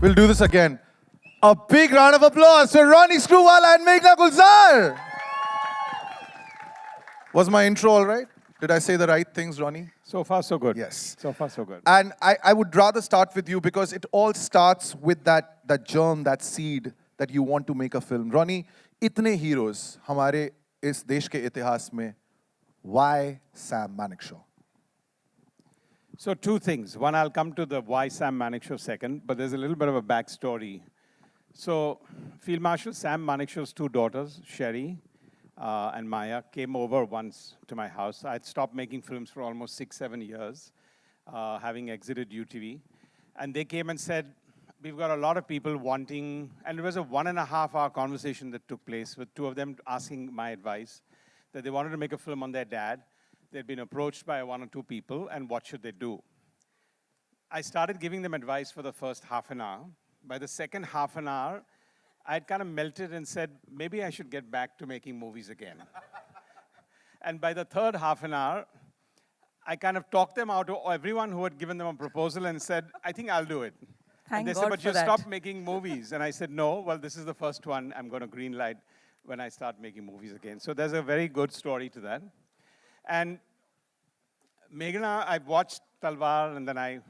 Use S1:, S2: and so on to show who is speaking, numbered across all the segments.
S1: We'll do this again. A big round of applause for Ronnie Screwwala and Meghna Gulzar. Was my intro all right? Did I say the right things, Ronnie?
S2: So far, so good.
S1: Yes.
S2: So far, so good.
S1: And I would rather start with you because it all starts with that germ, that seed that you want to make a film. Ronnie, itne heroes हमारे इस देश के इतिहास में. Why Sam Manekshaw?
S2: So two things. One, I'll come to the why Sam Manekshaw second, but there's a little bit of a backstory. So Field Marshal Sam Manekshaw's two daughters, Sherry and Maya, came over once to my house. I'd stopped making films for almost 6-7 years, having exited UTV. And they came and said, we've got a lot of people wanting, and it was a 1.5-hour conversation that took place with two of them asking my advice, that they wanted to make a film on their dad. They'd been approached by 1 or 2 people, and what should they do? I started giving them advice for the first half an hour. By the second half an hour, I'd kind of melted and said, maybe I should get back to making movies again. And by the third half an hour, I kind of talked them out to everyone who had given them a proposal and said, I think I'll do it.
S3: Thank
S2: and they
S3: God
S2: said, but
S3: for
S2: you
S3: that.
S2: stopped making movies. And I said, no, well, this is the first one I'm going to green light when I start making movies again. So there's a very good story to that. And Meghna, I watched Talwar, and then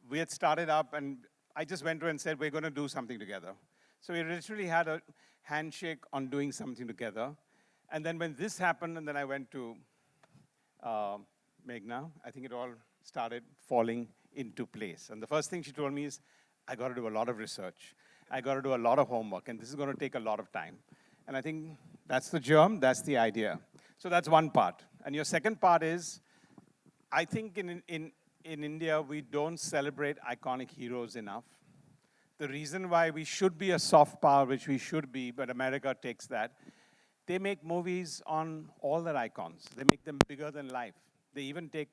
S2: we had started up, and I just went to her and said, we're going to do something together. So we literally had a handshake on doing something together. And then when this happened, and then I went to Meghna, I think it all started falling into place. And the first thing she told me is, I got to do a lot of research. I got to do a lot of homework, and this is going to take a lot of time. And I think that's the germ, that's the idea. So that's one part. And your second part is, I think in India, we don't celebrate iconic heroes enough. The reason why we should be a soft power, which we should be, but America takes that, they make movies on all their icons. They make them bigger than life. They even take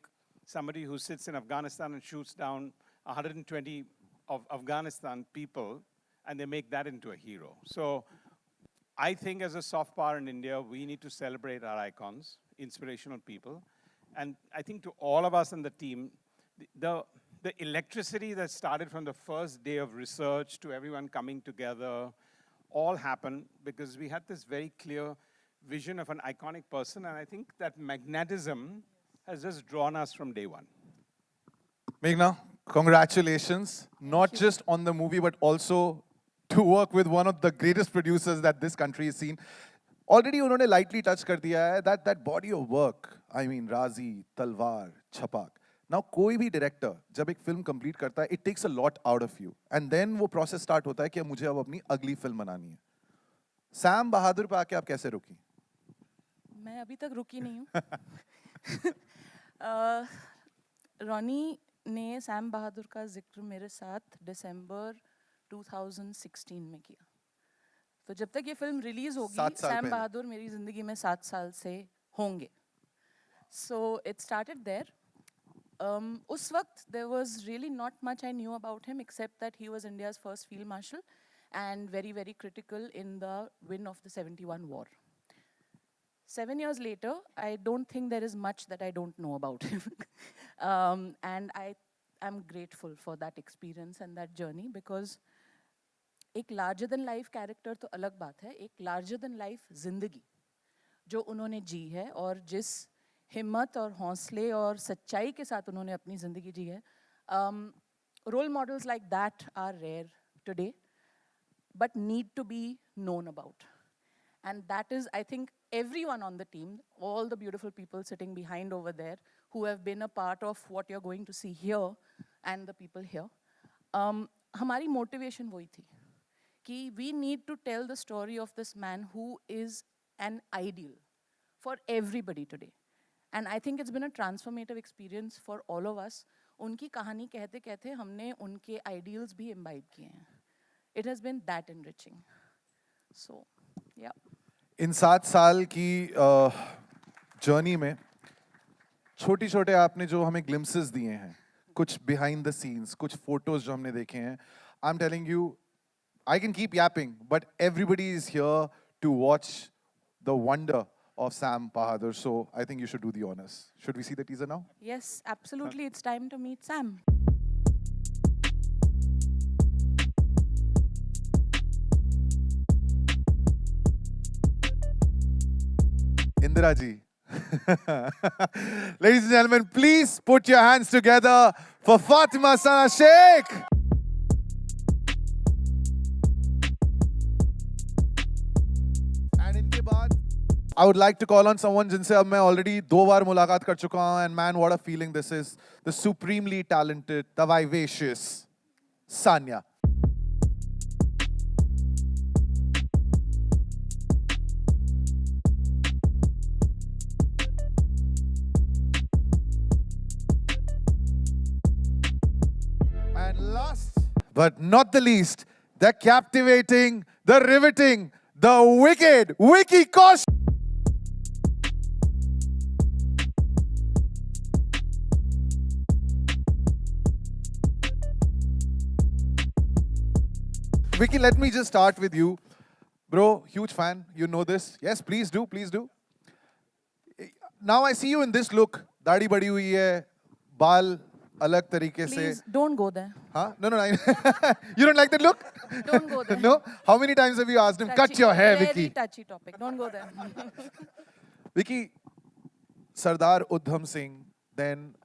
S2: somebody who sits in Afghanistan and shoots down 120 of Afghanistan people, and they make that into a hero. So I think as a soft power in India, we need to celebrate our icons, inspirational people. And I think to all of us in the team, the electricity that started from the first day of research to everyone coming together all happened because we had this very clear vision of an iconic person. And I think that magnetism has just drawn us from day one.
S1: Meghna, congratulations. Not just on the movie, but also to work with one of the greatest producers that this country has seen. Already उन्होंने lightly touch कर दिया है that body of work. I mean, Razi, Talwar, Chapak. Now, कोई भी director जब एक film complete करता है, it takes a lot out of you. And then वो process start होता है कि मुझे अब अपनी अगली film बनानी है. Sam बहादुर पे आके आप कैसे रुकी?
S3: मैं अभी तक रुकी नहीं हूँ. रॉनी ने सैम बहादुर का जिक्र मेरे साथ दिसंबर 2016 में किया. तो जब तक ये फिल्म रिलीज होगी, सैम बहादुर मेरी जिंदगी में 7 साल से होंगे. So it started there. उस वक्त there was really not much I knew about him except that he was India's first field marshal and very, very critical in the win of the 71 war. 7 years later, I don't think there is much that I don't know about him. And I am grateful for that experience and that journey because एक larger than life character तो अलग बात है, एक larger than life जिंदगी जो उन्होंने जी है और जिस हिम्मत और हौसले और सच्चाई के साथ उन्होंने अपनी ज़िंदगी जी है. Role models like that are rare today, but need to be known about. And that is, I think, everyone on the team, all the beautiful people sitting behind over there, who have been a part of what you're going to see here, and the people here. हमारी motivation वही थी कि we need to tell the story of this man who is an ideal for everybody today. And I think it's been a transformative experience for all of us. उनकी कहानी कहते कहते हमने उनके ideals भी imbibe किए हैं. It has been that enriching. So, yeah.
S1: इन 7 साल की जर्नी में छोटी छोटे आपने जो हमें glimpses दिए हैं, कुछ behind the scenes, कुछ photos जो हमने देखे हैं, I'm telling you, I can keep yapping, but everybody is here to watch the wonder of Sam Bahadur. So I think you should do the honors. Should we see the teaser now?
S3: Yes, absolutely. It's time to meet Sam.
S1: Indira ji. Ladies and gentlemen, please put your hands together for Fatima Sana Shaikh. And इनके बाद I would like to call on someone जिनसे अब मैं already 2 बार मुलाकात कर चुका हूं, and man, what a feeling this is. The supremely talented, the vivacious Sanya. And last but not the least, the captivating, the riveting, the wicked Vicky Kaushal. Vicky, let me just start with you. Bro, huge fan. You know this. Yes, please do, please do. Now I see you in this look. दाढ़ी बड़ी हुई है, बाल अलग तरीके से.
S3: Please don't go there.
S1: Huh? No, no, no. You don't like that look?
S3: Don't go there.
S1: No? How many times have you asked him, cut
S3: Touchy-
S1: your hair,
S3: very
S1: Vicky?
S3: touchy topic. Don't go there.
S1: Vicky, Sardar Udham Singh, then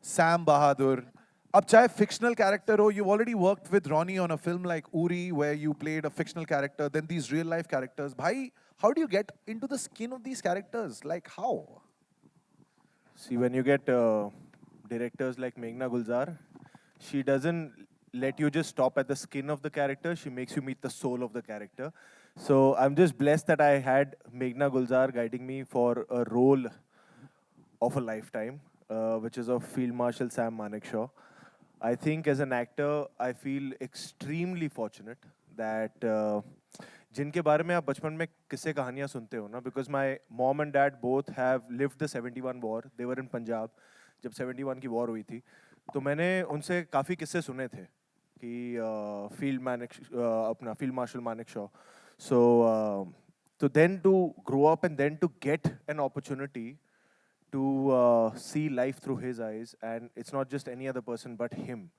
S1: Sam Bahadur. अब चाहे fictional character हो, you've already worked with Ronnie on a film like Uri, where you played a fictional character, then these real life characters. Bhai, how do you get into the skin of these characters? Like how?
S4: See, when you get directors like Meghna Gulzar, she doesn't let you just stop at the skin of the character. She makes you meet the soul of the character. So I'm just blessed that I had Meghna Gulzar guiding me for a role of a lifetime, which is of Field Marshal Sam Manekshaw. I think as an actor, I feel extremely fortunate that जिनके बारे में आप बचपन में किस्से कहानियाँ सुनते हो ना, because my mom and dad both have lived the 71 war. They were in Punjab जब 71 की war हुई थी, तो मैंने उनसे काफ़ी किस्से सुने थे कि अपना field marshal Manekshaw. So then to grow up and then to get an opportunity to see life through his eyes, and it's not just any other person but him.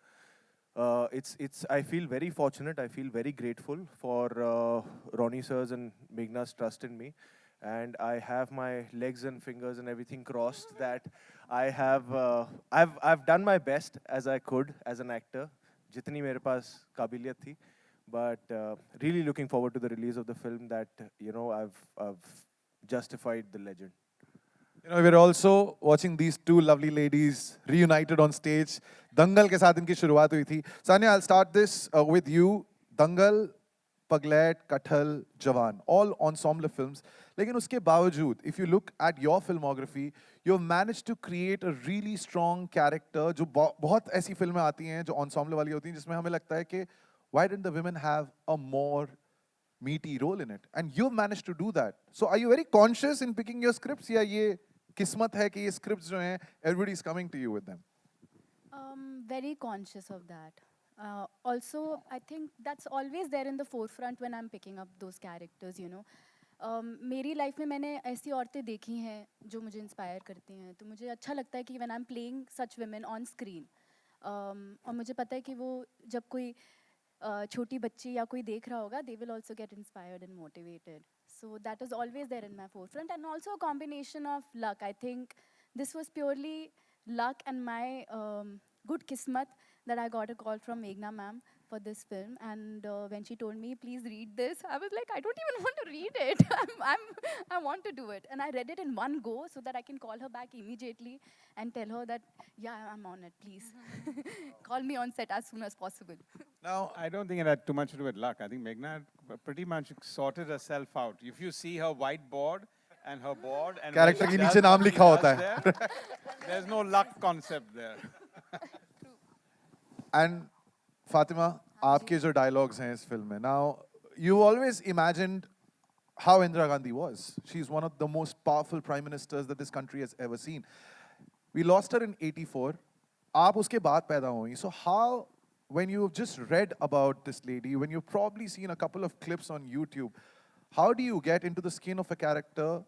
S4: I feel very fortunate. I feel very grateful for Ronnie sirs and Meghna's trust in me, and I have my legs and fingers and everything crossed that I've done my best as I could as an actor, jitni mere paas kabiliyat thi, but really looking forward to the release of the film that I've justified the legend.
S1: You know, we're also watching these two lovely ladies reunited on stage. Dangal के साथ इनकी शुरुआत हुई थी. Sanya, I'll start this with you. Dangal, Paglet, Kathal, Jawan, all ensemble films. लेकिन उसके बावजूद, if you look at your filmography, you've managed to create a really strong character. जो बहुत ऐसी फिल्में आती हैं जो ensemble वाली होती हैं जिसमें हमें लगता है कि why didn't the women have a more meaty role in it? And you've managed to do that. So are you very conscious in picking your scripts, या ये किस्मत है कि ये scripts जो हैं everybody is coming to you with them?
S5: Very conscious of that. Also, I think that's always there in the forefront when I'm picking up those characters, you know. मेरी life में मैंने ऐसी औरतें देखी हैं जो मुझे इंस्पायर करती हैं, तो मुझे अच्छा लगता है कि when I'm playing such women on screen, और मुझे पता है कि वो जब कोई छोटी बच्ची या कोई देख रहा होगा, they will also get inspired and motivated. So that is always there in my forefront, and also a combination of luck. I think this was purely luck and my good kismat that I got a call from Meghna ma'am for this film, and when she told me, please read this, I was like, I don't even want to read it. I want to do it. And I read it in one go so that I can call her back immediately and tell her that, yeah, I'm on it, please. Call me on set as soon as possible.
S1: Now,
S2: I don't think it had too much to do with luck. I think Meghna pretty much sorted herself out. If you see her whiteboard and her board and
S1: Character
S2: what she
S1: के नीचे
S2: does,
S1: नाम
S2: what she
S1: लिखा होता
S2: does
S1: है.
S2: there, there's no luck concept there.
S1: And Fatima, आपके जो dialogues हैं इस film में. Now, you always imagined how Indira Gandhi was. She's one of the most powerful prime ministers that this country has ever seen. We lost her in 84. आप उसके बाद पैदा हुई. So how, when you've just read about this lady, when you've probably seen a couple of clips on YouTube, how do you get into the skin of a character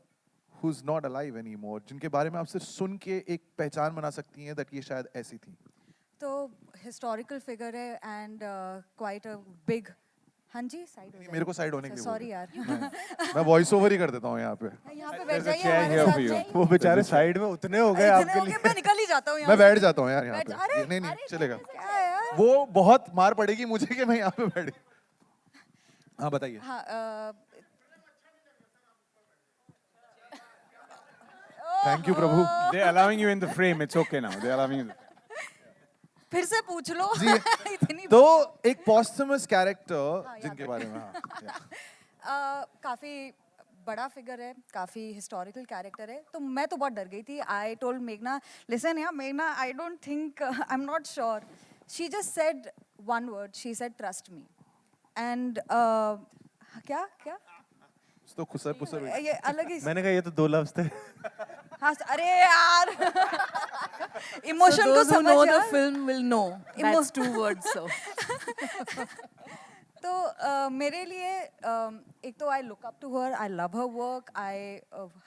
S1: who's not alive anymore, जिनके बारे में आप सिर्फ सुन के एक पहचान बना सकती हैं that ये शायद ऐसी थी?
S6: तो historical figure है and quite a big हाँ जी साइड हो
S1: मेरे को साइड होने के लिए
S6: सॉरी यार
S1: मैं वॉइस ओवर ही कर देता हूँ यहाँ पे।
S6: यहाँ पे बैठ
S2: There's a
S6: जाइए
S2: chair
S6: हमारे
S2: here
S6: साथ
S2: for you.
S6: जाइए।
S4: वो बेचारे साइड में उतने हो गए
S6: इतने
S4: आपके
S6: हो गए,
S4: लिए।
S6: मैं निकल ही जाता हूँ यहाँ
S1: मैं
S6: से।
S1: बैठ जाता हूँ यार यहाँ
S6: बैठ-
S1: पे।
S6: अरे,
S1: नहीं नहीं
S6: अरे,
S1: चलेगा।
S6: क्या है यार?
S1: वो बहुत मार पड़ेगी मुझे कि मैं यहाँ पे बैठ। हाँ बताइए।
S6: हाँ
S1: thank you Prabhu.
S2: They're allowing you in the frame. It's okay now. They're allowing you.
S6: फिर से पूछ लो
S1: जी
S6: इतनी
S1: तो एक पॉस्टमस कैरेक्टर
S6: याद
S1: जिनके
S6: रखना।
S1: बारे में हाँ yeah.
S6: काफ़ी बड़ा फिगर है, काफ़ी हिस्टोरिकल कैरेक्टर है, तो मैं तो बहुत डर गई थी। आई टोल्ड मेघना, लिसन यार मेघना, I don't think, I am not sure. She just said one word, she said trust me. And क्या क्या
S1: तो खुसर पुसर हुई।
S6: ये अलग ही
S4: मैंने कहा ये तो 2 लफ्ज थे।
S6: हाँ अरे यार इमोशन
S3: So
S6: को
S3: those who
S6: समझ
S3: know the
S6: यार।
S3: film will know. That's 2 words. So
S6: तो मेरे लिए एक तो I look up to her, I love her work, I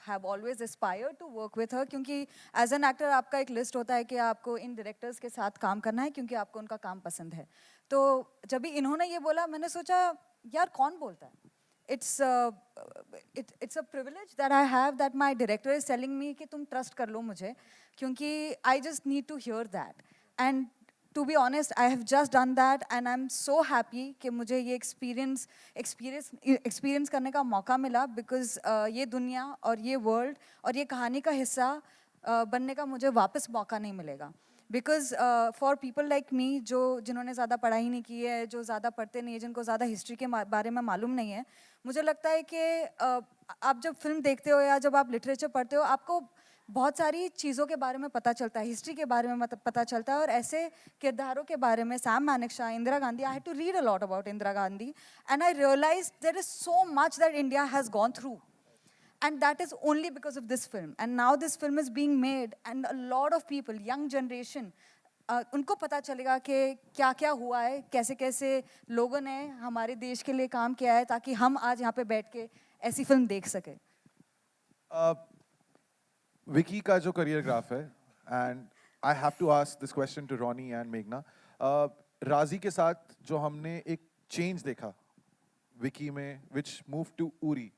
S6: have always aspired to work with her, क्योंकि एज एन एक्टर आपका एक लिस्ट होता है कि आपको इन डायरेक्टर्स के साथ काम करना है क्योंकि आपको उनका काम पसंद है। तो जब भी इन्होंने ये बोला मैंने सोचा यार कौन बोलता है, it's a privilege that I have that my director is telling me कि तुम trust कर लो मुझे, क्योंकि I just need to hear that. And to be honest, I have just done that and I'm so happy कि मुझे ये experience करने का मौका मिला, because ये दुनिया और ये world और ये कहानी का हिस्सा बनने का मुझे वापस मौका नहीं मिलेगा। Because for people like me जिन्होंने ज़्यादा पढ़ाई नहीं की है, जो ज़्यादा पढ़ते नहीं है, जिनको ज़्यादा हिस्ट्री के बारे में मालूम नहीं है, मुझे लगता है कि आप जब फिल्म देखते हो या जब आप लिटरेचर पढ़ते हो आपको बहुत सारी चीज़ों के बारे में पता चलता है, हिस्ट्री के बारे में पता चलता है, और ऐसे किरदारों के बारे में, Sam Manekshaw, Indira Gandhi, I had to read a lot about Indira Gandhi and I realise there is so much that India has gone through. And that is only because of this film. And now this film is being made and a lot of people, young generation, उनको पता चलेगा कि क्या क्या हुआ है, कैसे कैसे लोगों ने हमारे देश के लिए काम किया है, ताकि हम आज यहाँ पे बैठ के ऐसी फिल्म देख सके.
S1: विकी का जो करियर ग्राफ है, and I have to ask this question to Ronnie and मेघना, राजी के साथ जो हमने एक चेंज देखा विकी में, विच मूव टू उरी,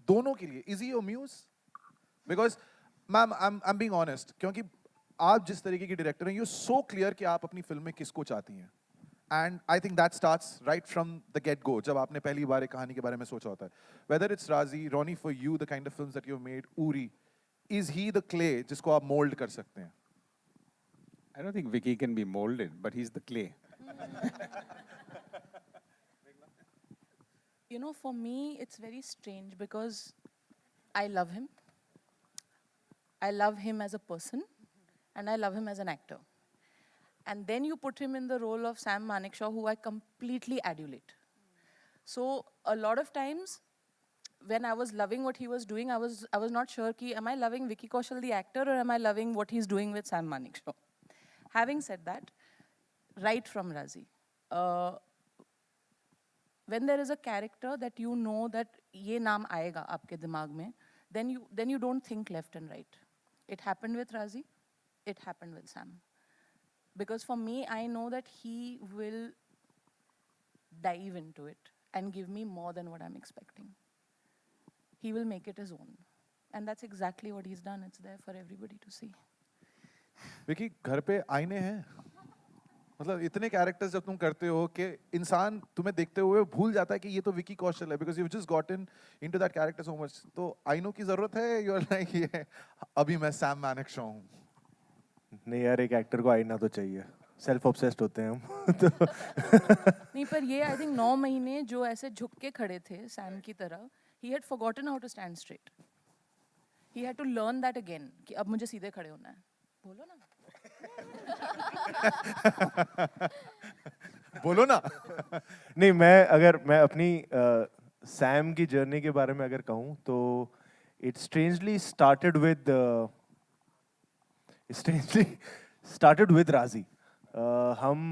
S1: दोनों के लिए is he your muse? Because ma'am I am being honest, क्योंकि आप जिस तरीके की डायरेक्टर हैं, यू सो क्लियर कि आप अपनी फिल्म में किसको चाहती हैं, and I think that starts right from the get go, जब आपने पहली बार एक कहानी के बारे में सोचा होता है. वेदर इट्स राजी, Ronnie, for you the kind of films that you have made, Uri, is he the clay जिसको आप मोल्ड कर सकते हैं?
S2: I don't think Vicky can be molded, but he's the clay.
S3: you know, for me, it's very strange because I love him. I love him as a person, and I love him as an actor. And then you put him in the role of Sam Manekshaw, who I completely adulate. So a lot of times, when I was loving what he was doing, I was not sure ki am I loving Vicky Kaushal the actor or am I loving what he's doing with Sam Manekshaw. Having said that, right from Razi, when there is a character that you know that ye naam aayega aapke dimag mein, then you don't think left and right. It happened with Razi, it happened with Sam. Because for me, I know that he will dive into it and give me more than what I'm expecting. He will make it his own. And that's exactly what he's done. It's there for everybody to see.
S1: Vicky, घर पे आईने हैं? मतलब इतने characters जब तुम करते हो कि इंसान तुम्हें देखते हुए भूल जाता है कि ये तो विकी कौशल है, because you just gotten into that character so much. तो आईनों की जरूरत है? यू आर लाइक ये अभी मैं सैम मानेकशॉ हूँ.
S4: नहीं यार, एक एक्टर को आईना तो चाहिए, सेल्फ ऑब्सेस्ड होते हैं हम. तो
S3: नहीं, पर ये आई थिंक 9 महीने जो ऐसे झुक के खड़े थे सैम की तरह, he had forgotten how to stand straight. He had to learn that again कि अब मुझे सीधे खड़े होना है. बोलो ना.
S1: बोलो ना.
S4: नहीं, मैं अपनी सैम की जर्नी के बारे में अगर कहूँ तो इट स्ट्रेंजली स्टार्टेड विद राजी. हम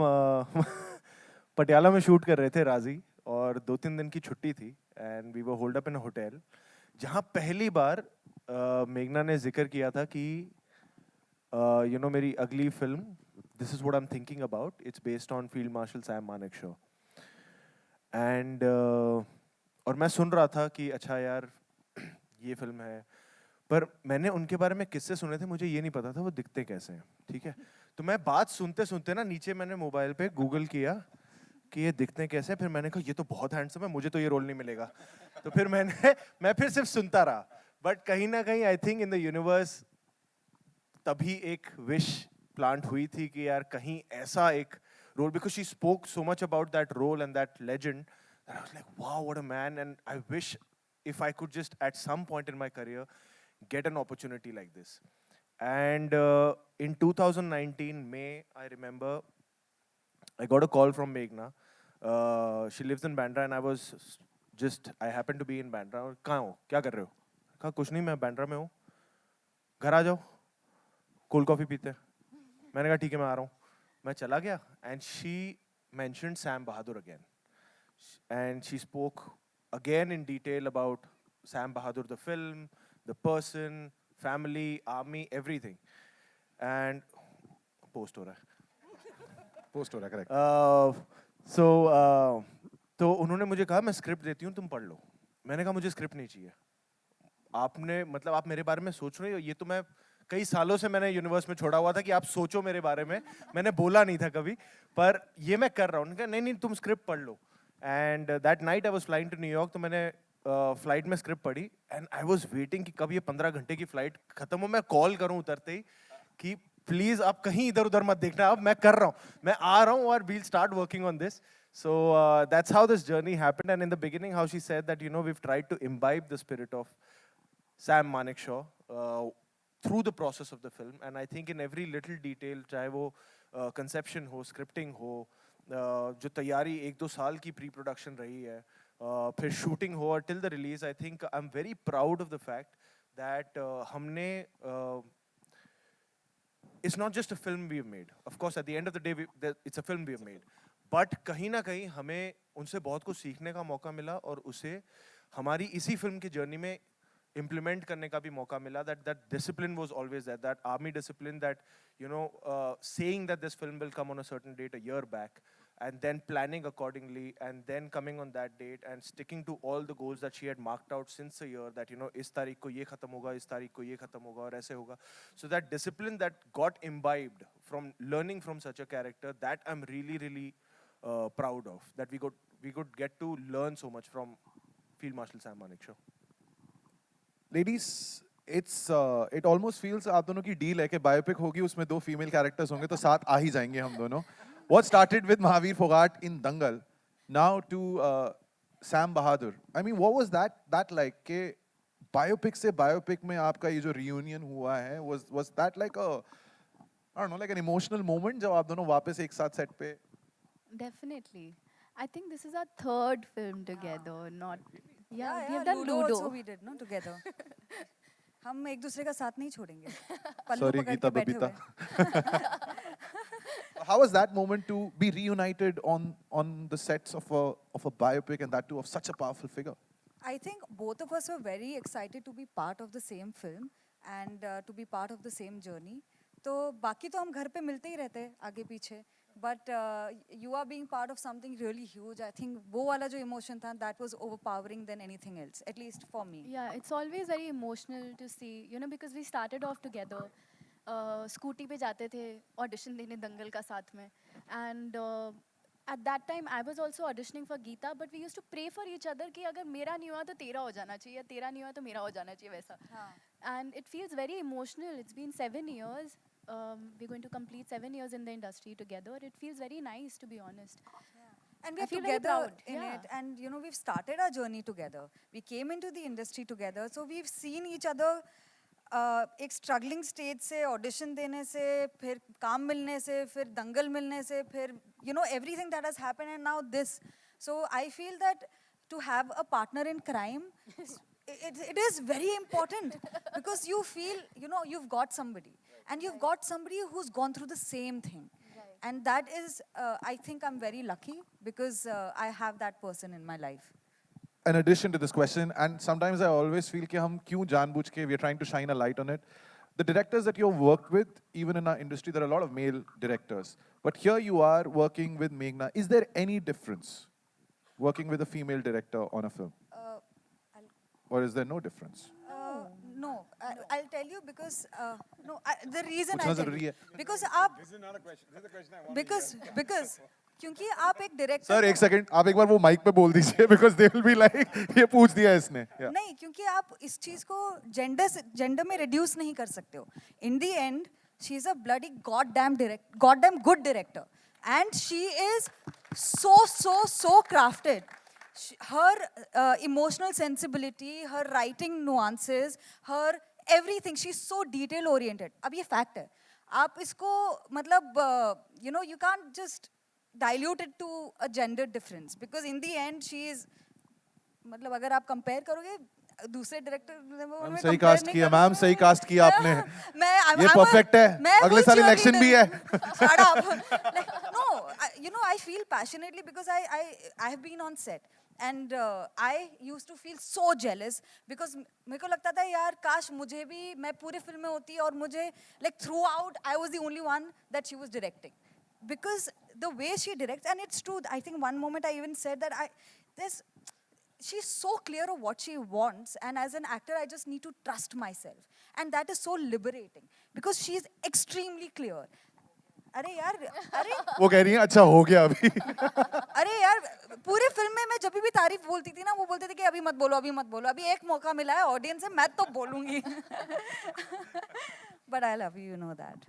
S4: पटियाला में शूट कर रहे थे राजी, और 2-3 दिन की छुट्टी थी, and we were hold up in a hotel, जहाँ पहली बार मेघना ने जिक्र किया था कि यू नो मेरी अगली film, this is what I am thinking about, it's based on field marshal Sam Manekshaw. And और मैं सुन रहा था कि अच्छा यार ये फिल्म है, पर मैंने उनके बारे में किस्से सुने थे, मुझे ये नहीं पता था वो दिखते कैसे हैं, ठीक है। तो मैं बात सुनते सुनते ना नीचे मैंने मोबाइल पे गूगल किया कि ये दिखते कैसे हैं, फिर मैंने कहा ये तो बहुत हैंडसम है, मुझे तो ये रोल नहीं मिलेगा। तो फिर मैं फिर सिर्फ सुनता रहा। बट कहीं ना कहीं I think in the universe तभी एक विश प्लांट हुई थी कि यार कहीं ऐसा एक role, because she spoke so much about that role and that legend, that I was like, wow, what a man. And I wish if I could just at some point in my career get an opportunity like this. And in 2019 May, I remember I got a call from Meghna. She lives in Bandra and I happened to be in Bandra. और कहाँ हो, क्या कर रहे हो? कहा कुछ नहीं, मैं बैंड्रा में हूँ, घर आ जाओ, कोल्ड कॉफी पीते हैं। मैंने कहा ठीक है मैं आ रहा हूँ। मैं चला गया and she mentioned Sam Bahadur again, and she spoke again in detail about Sam Bahadur, the film, the person, family, army, everything. And post हो रहा है।
S1: पोस्ट हो रहा है, करेक्ट।
S4: तो उन्होंने मुझे कहा मैं स्क्रिप्ट देती हूँ, तुम पढ़ लो। मैंने कहा मुझे स्क्रिप्ट नहीं चाहिए, आपने मतलब आप मेरे बारे में सोच रहे हो, ये तो मैं कई सालों से मैंने यूनिवर्स में छोड़ा हुआ था कि आप सोचो मेरे बारे में, मैंने बोला नहीं था कभी, पर ये मैं कर रहा हूँ। उन्होंने कहा नहीं नहीं तुम स्क्रिप्ट पढ़ लो। And that night I was flying to New York, तो मैंने फ्लाइट में स्क्रिप्ट पढ़ी एंड आई वाज वेटिंग कि कब ये 15 घंटे की फ्लाइट खत्म हो, मैं कॉल करूं उतरते ही कि प्लीज आप कहीं इधर उधर मत देखना, अब मैं कर रहा हूँ, मैं आ रहा हूँ और we'll start working on this. So that's how this journey happened. And in the beginning, how she said that, you know, we've tried to imbibe the spirit of Sam Manekshaw through the process of the film. And I think in every little detail, चाहे वो conception हो, scripting हो, जो तैयारी 1-2 साल की pre-production रही है, फिर shooting हो और till the release, I think I'm very proud of the fact that हमने it's not just a film we've made. Of course, at the end of the day, it's a film we've made. But कहीं ना कहीं हमें उनसे बहुत कुछ सीखने का मौका मिला और उसे हमारी इसी फिल्म की जर्नी में implement करने का भी मौका मिला. That discipline was always there. That army discipline, that, you know, saying that this film will come on a certain date a year back, and then planning accordingly, and then coming on that date and sticking to all the goals that she had marked out since a year, that, you know, इस तारीख को ये खत्म होगा, इस तारीख को ये खत्म होगा और ऐसे होगा. So that discipline that got imbibed from learning from such a character, that I'm really proud of, that we could get to learn so much from Field Marshal Sam Manekshaw.
S1: Ladies it almost feels आप दोनों की deal है कि biopic होगी, उसमें 2 female characters होंगे तो साथ आ ही जाएंगे हम दोनों. What started with Mahavir Phogat in Dangal, now to Sam Bahadur. I mean what was that like के बायोपिक से बायोपिक में आपका ये जो रियूनियन हुआ है, was that like a I don't know, like an emotional moment जब आप दोनों वापस एक साथ सेट पे?
S5: Definitely. I think this is our third film together, not... Yeah, we have done
S6: Ludo
S5: Ludo.
S6: also we did, no, together. हम एक दूसरे का साथ नहीं छोड़ेंगे. पल्लू
S1: Sorry,
S6: पकड़
S1: Geeta
S6: के बैठे
S1: Babita.
S6: हुए.
S1: How was that moment to be reunited on the sets of a biopic, and that too of such a powerful figure?
S6: I think both of us were very excited to be part of the same film and to be part of the same journey. तो बाकी तो हम घर पे मिलते ही रहते हैं आगे पीछे, but you are being part of something really huge. I think वो वाला जो emotion था, that was overpowering than anything else, at least for me.
S5: Yeah, it's always very emotional to see, you know, because we started off together. Scooty पे जाते थे audition देने दंगल का साथ में, and at that time I was also auditioning for Geeta, but we used to pray for each other कि अगर मेरा नहीं हुआ तो तेरा हो जाना चाहिए, तेरा नहीं हुआ तो मेरा हो जाना चाहिए, वैसा. And it feels very emotional. It's been 7 years. We're going to complete 7 years in the industry together. It feels very nice, to be honest.
S6: And
S5: I
S6: we're
S5: feel very
S6: together
S5: proud.
S6: in
S5: Yeah.
S6: it, and you know, we've started our journey together. We came into the industry together, so we've seen each other एक struggling stage से, audition देने से, फिर काम मिलने से, फिर दंगल मिलने से, फिर you know everything that has happened and now this. So I feel that to have a partner in crime, it is very important because you feel, you know, you've got somebody, and you've got somebody who's gone through the same thing. And that is, I think I'm very lucky because I have that person in my life.
S1: In addition to this question, and sometimes I always feel कि हम क्यों जानबूझ के we are trying to shine a light on it. The directors that you've worked with, even in our industry, there are a lot of male directors. But here you are working with Meghna. Is there any difference? working with a female director on a film? Or is there no difference?
S6: No, I'll tell you because no, the reason
S1: पूछना
S6: I'll tell
S1: जरूरी
S6: you
S1: है।
S6: because आप
S2: This is not a question. This is a question I want
S6: because क्योंकि आप एक director
S1: sir एक second आप एक बार वो माइक पे बोल दीजिए because they will be like ये पूछ दिया इसने Yeah.
S6: नहीं क्योंकि आप इस चीज को जेंडर में रिड्यूस नहीं कर सकते हो in the end she is a bloody god damn good director and she is so crafted. Her emotional sensibility, her writing nuances, her everything, she's so detail oriented. अब ये fact है. आप इसको मतलब you can't just dilute it to a gender difference because in the end she is मतलब अगर आप compare करोगे दूसरे डायरेक्टर
S1: मैम सही कास्ट किया मैम सही कास्ट किया आपने
S6: मैं
S1: ये परफेक्ट है अगले साल इलेक्शन भी है
S6: Shut up. Like, no, I feel passionately because I have been on set and I used to feel so jealous because मेरे को लगता था यार काश मुझे भी मैं पूरे फिल्म में होती और मुझे like throughout I was the only one that she was directing because the way she directs and it's true. I think one moment I even said that she's so clear of what she wants and as an actor I just need to trust myself and that is so liberating because she is extremely clear. अरे यार अरे
S1: वो कह रही है अच्छा हो गया अभी
S6: अरे यार पूरे फिल्म में मैं जब भी तारीफ बोलती थी ना वो बोलते थे कि अभी मत बोलो अभी एक मौका मिला है ऑडियंस से मैं तो बोलूंगी but I love you know that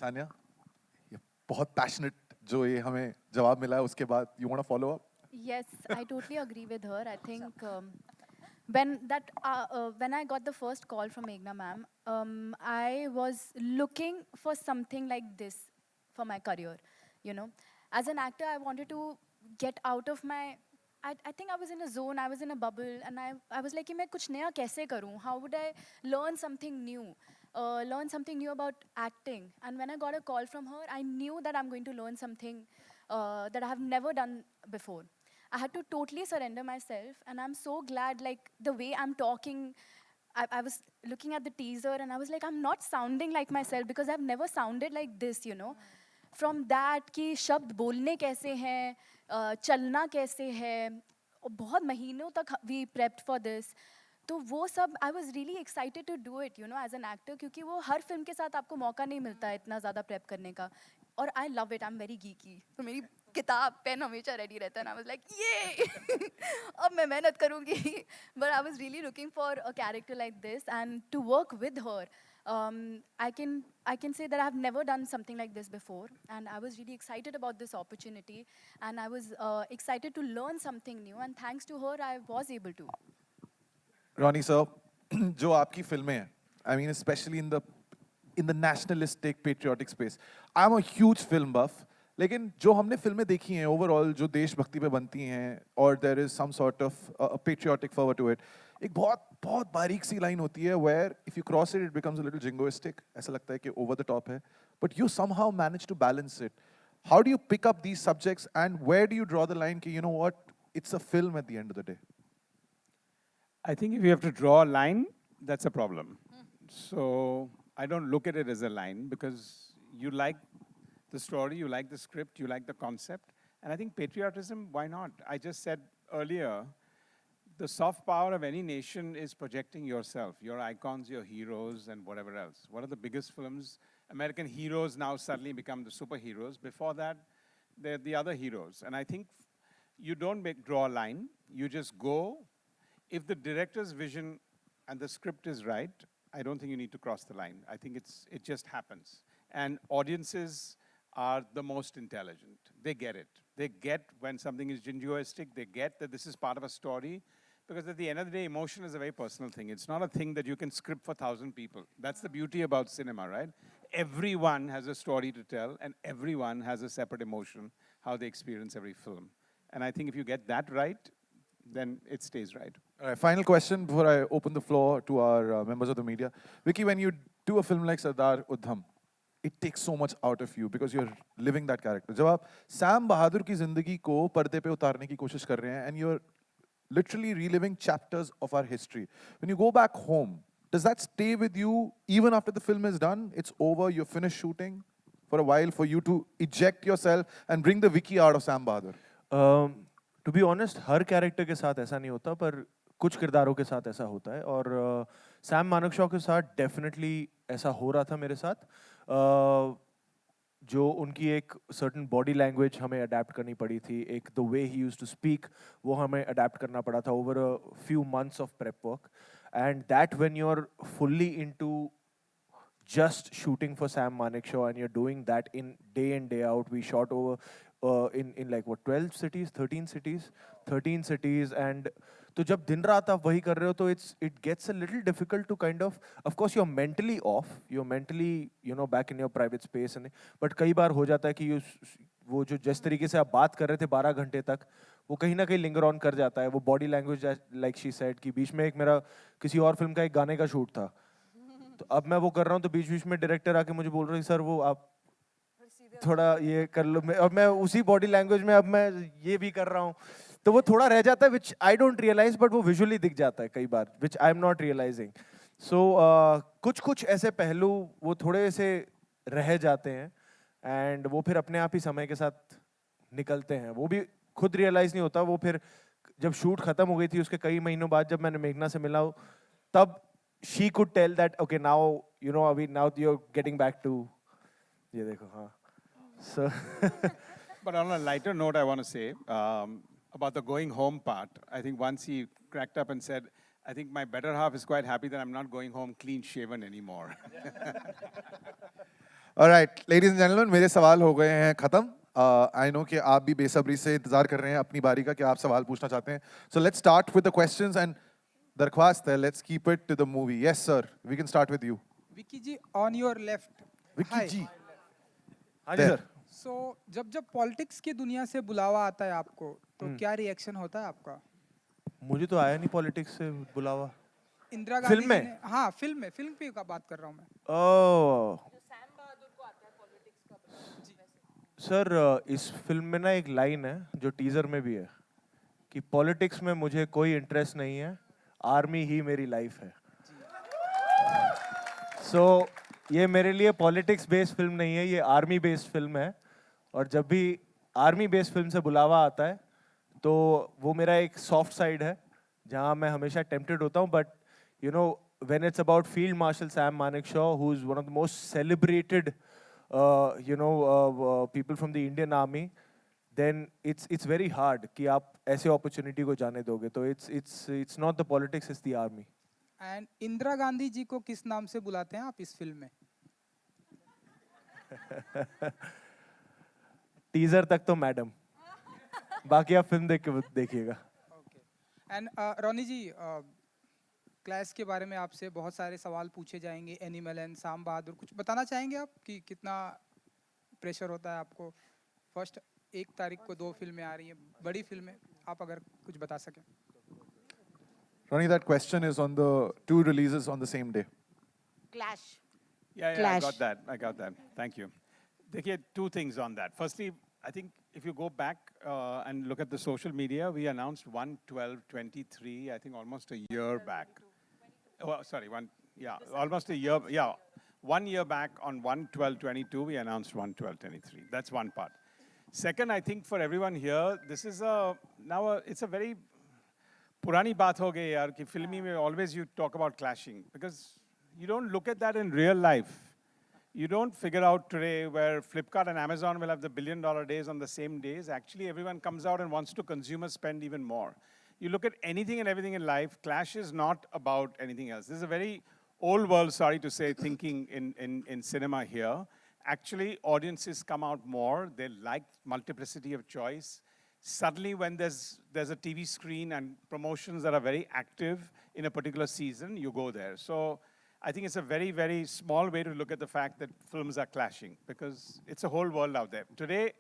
S1: Sania ये बहुत पैशनेट जो ये हमें जवाब मिला है उसके बाद you want to follow up
S5: Yes, I totally agree with her. I think when I got the first call from Meghna ma'am, I was looking for something like this for my career. You know, as an actor, I wanted to get out of my. I think I was in a zone. I was in a bubble, and I was like, कि मैं कुछ नया कैसे करूँ? How would I learn something new? Learn something new about acting. And when I got a call from her, I knew that I'm going to learn something that I have never done before. I had to totally surrender myself, and I'm so glad, like, the way I'm talking, I was looking at the teaser, and I was like, I'm not sounding like myself, because I've never sounded like this, you know. From that, कि शब्द बोलने कैसे हैं, चलना कैसे है, और बहुत महीनों तक we prepped for this. तो वो सब I was really excited to do it, you know, as an actor, क्योंकि वो हर फिल्म के साथ आपको मौका नहीं मिलता है इतना ज़्यादा prep करने का. और I love it, I'm very geeky. तो मेरी किताब पेन हमेशा रेडी रहता है. And I was like, ये अब मैं मेहनत करूँगी. But I was really looking for a character like this, and to work with her, I can say that I've never done something like this before, and I was really excited about this opportunity, and I was excited to learn something new, and thanks to her, I was able to.
S1: Ronnie sir, जो आपकी फिल्में हैं, I mean especially in the nationalistic patriotic space, I'm a huge film buff. लेकिन जो हमने फिल्में देखी हैं ओवरऑल जो देशभक्ति पे बनती हैं और there is some sort of a patriotic fervor to it, एक बहुत बारीक सी लाइन होती है where if you cross it, it becomes a little jingoistic. ऐसा लगता है कि over the top है. But you somehow manage to balance it. How do you pick up these subjects and where do you draw the line कि you know what, it's a film at the end of the day?
S2: I think if you have to draw a line, that's a problem. So I don't look at it as a line because you like the story, you like the script, you like the concept. And I think patriotism, why not? I just said earlier, the soft power of any nation is projecting yourself, your icons, your heroes, and whatever else. One of the biggest films, American heroes now suddenly become the superheroes. Before that, they're the other heroes. And I think you don't draw a line, you just go. If the director's vision and the script is right, I don't think you need to cross the line. I think it just happens. And audiences are the most intelligent. They get it. They get when something is jingoistic. They get that this is part of a story. Because at the end of the day, emotion is a very personal thing. It's not a thing that you can script for 1,000 people. That's the beauty about cinema, right? Everyone has a story to tell, and everyone has a separate emotion, how they experience every film. And I think if you get that right, then it stays right.
S1: All right, final question before I open the floor to our members of the media. Vicky, when you do a film like Sardar Udham, it takes so much out of you because you're living that character. जब आप Sam बहादुर की जिंदगी को पर्दे पे उतारने की कोशिश कर रहे हैं and you're literally reliving chapters of our history. When you go back home, does that stay with you even after the film is done? It's over, you're finished shooting for a while for you to eject yourself and bring the Vicky out of Sam Bahadur?
S4: To be honest her character के साथ ऐसा नहीं होता, पर कुछ किरदारों के साथ ऐसा होता है, और सैम मानेकशॉ के साथ डेफिनेटली ऐसा हो रहा था मेरे साथ। जो उनकी एक सर्टन बॉडी लैंग्वेज हमें अडेप्ट करनी पड़ी थी, एक the way he used to speak, वो हमें अडेप्ट करना पड़ा था over a few months of prep work, and that when you are fully into just shooting for Sam Manekshaw and you're doing that in day out. We shot over in like what 12 cities, 13 cities, and तो जब दिन रात आप वही कर रहे हो तो it gets a little difficult to kind of course you're mentally off, you're mentally back in your private space, and but कई बार हो जाता है कि वो जो जिस तरीके से आप बात कर रहे थे 12 घंटे तक, वो कहीं ना कहीं लिंगर ऑन कर जाता है, वो body language, like she said कि बीच में एक मेरा किसी और फिल्म का एक गाने का शूट था, तो अब मैं वो कर रहा हूँ तो बीच बीच में डायरेक्टर आके मुझे बोल रहे हैं सर वो आप थोड़ा ये कर लो, अब मैं उसी बॉडी लैंग्वेज में अब मैं ये भी कर रहा हूँ, तो वो थोड़ा रह जाता है विच आई डोंट रियलाइज, बट वो विजुअली दिख जाता है कई बार विच आई एम नॉट रियलाइजिंग। सो कुछ कुछ ऐसे पहलू वो थोड़े से रह जाते हैं, एंड वो फिर अपने आप ही समय के साथ निकलते हैं, वो भी खुद रियलाइज नहीं होता। वो फिर जब शूट खत्म हो गई थी उसके कई महीनों बाद जब मैंने मेघना से मिला तब she could tell that okay now now you're getting back to ye dekho ha so
S2: But on a lighter note, I want to say about the going home part. I think once he cracked up and said, I think my better half is quite happy that I'm not going home clean shaven anymore.
S1: All right, ladies and gentlemen, मेरे सवाल हो गए हैं खत्म। I know कि आप भी बेसब्री से इंतजार कर रहे हैं अपनी बारी का कि आप सवाल पूछना चाहते हैं। So let's start with the questions and दरख्वास्त है, let's keep it to the movie. Yes sir, we can start with you.
S7: Vicky ji on your left.
S1: Vicky
S7: Hi.
S1: जी।
S4: हाँ जी
S1: There.
S4: सर।
S7: So जब पॉलिटिक्स की दुनिया से बुलावा आता है आपको तो क्या रिएक्शन होता है आपका?
S4: मुझे तो आया नहीं पॉलिटिक्स से बुलावा।
S7: इंदिरा गांधी
S4: फिल्म में?
S7: जी ने, हाँ फिल्म पे का बात कर रहा हूँ मैं।
S4: ओह सर, इस फिल्म में ना एक लाइन है जो टीजर में भी है कि पॉलिटिक्स में मुझे कोई इंटरेस्ट नहीं है, आर्मी ही मेरी लाइफ है। सो ये मेरे लिए पॉलिटिक्स बेस्ड फिल्म नहीं है, ये आर्मी बेस्ड फिल्म है, और जब भी आर्मी बेस्ड फिल्म से बुलावा आता है तो वो मेरा एक सॉफ्ट साइड है जहाँ मैं हमेशा टेम्प्टेड होता हूँ, but when it's about Field Marshal Sam Manekshaw, who's one of the most celebrated people from the Indian Army, then it's very hard कि आप ऐसे opportunity को जाने दोगे, तो it's not the politics, it's the army.
S7: And Indira Gandhi ji को किस नाम से बुलाते हैं आप इस फिल्म में?
S4: टीजर तक तो मैडम, बाकी आप फिल्म देख के देखिएगा।
S7: एंड रोनी जी, क्लैश के बारे में आपसे बहुत सारे सवाल पूछे जाएंगे, एनिमल एंड साम बहादुर, कुछ बताना चाहेंगे आप कि कितना प्रेशर होता है आपको? फर्स्ट 1 तारीख को 2 फिल्में आ रही हैं, बड़ी फिल्में, आप अगर कुछ बता सकें।
S1: Ronnie, that question is on the 2 releases on the same day.
S8: Clash.
S2: Yeah, I
S8: Clash.
S2: got that. Thank you. Dekhiye, 2 things on that. Firstly, I think if you go back and look at the social media, we announced 1/12/23, I think almost a year back. Oh, sorry, almost a year. Yeah, 1 year back on 1/12/22, we announced 1/12/23. That's one part. Second, I think for everyone here, this is it's a very purani baat ho gayi yaar, ki filmi mein always you talk about clashing, because you don't look at that in real life. You don't figure out today where Flipkart and Amazon will have the $1 billion days on the same days. Actually, everyone comes out and wants to consumers spend even more. You look at anything and everything in life, clash is not about anything else. This is a very old world, sorry to say, thinking in cinema here. Actually, audiences come out more. They like multiplicity of choice. Suddenly, when there's a TV screen and promotions that are very active in a particular season, you go there. So I think it's a very, very small way to look at the fact that films are clashing, because it's a whole world out there. Today,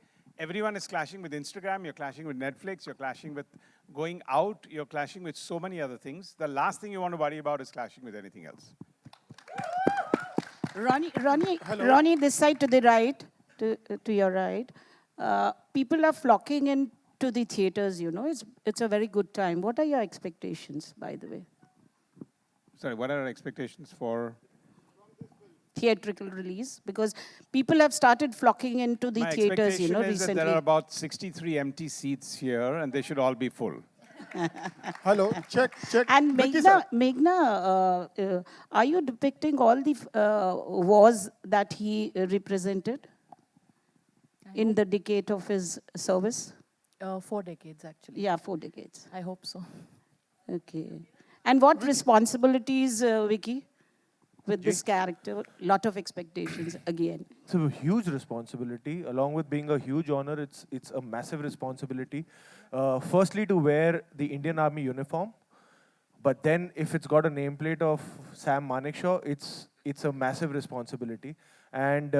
S2: everyone is clashing with Instagram, you're clashing with Netflix, you're clashing with going out, you're clashing with so many other things. The last thing you want to worry about is clashing with anything else.
S8: Ronnie, this side to the right, to your right. People are flocking into the theaters, It's a very good time. What are your expectations, by the way?
S2: Sorry, what are our expectations for?
S8: theatrical release? Because people have started flocking into the
S2: My
S8: theaters, you
S2: expectation
S8: know,
S2: is that
S8: recently.
S2: there are about 63 empty seats here, and they should all be full.
S9: Hello, check.
S8: And
S9: Vicky sir.
S8: Meghna, are you depicting all the wars that he represented in the decade of his service?
S3: 4 decades, actually.
S8: Yeah, 4 decades.
S3: I hope so.
S8: Okay. And what responsibilities, Vicky, with this character? Lot of expectations again.
S4: It's a huge responsibility. Along with being a huge honor, it's a massive responsibility. Firstly, to wear the Indian Army uniform, but then if it's got a nameplate of Sam Manekshaw, it's a massive responsibility. And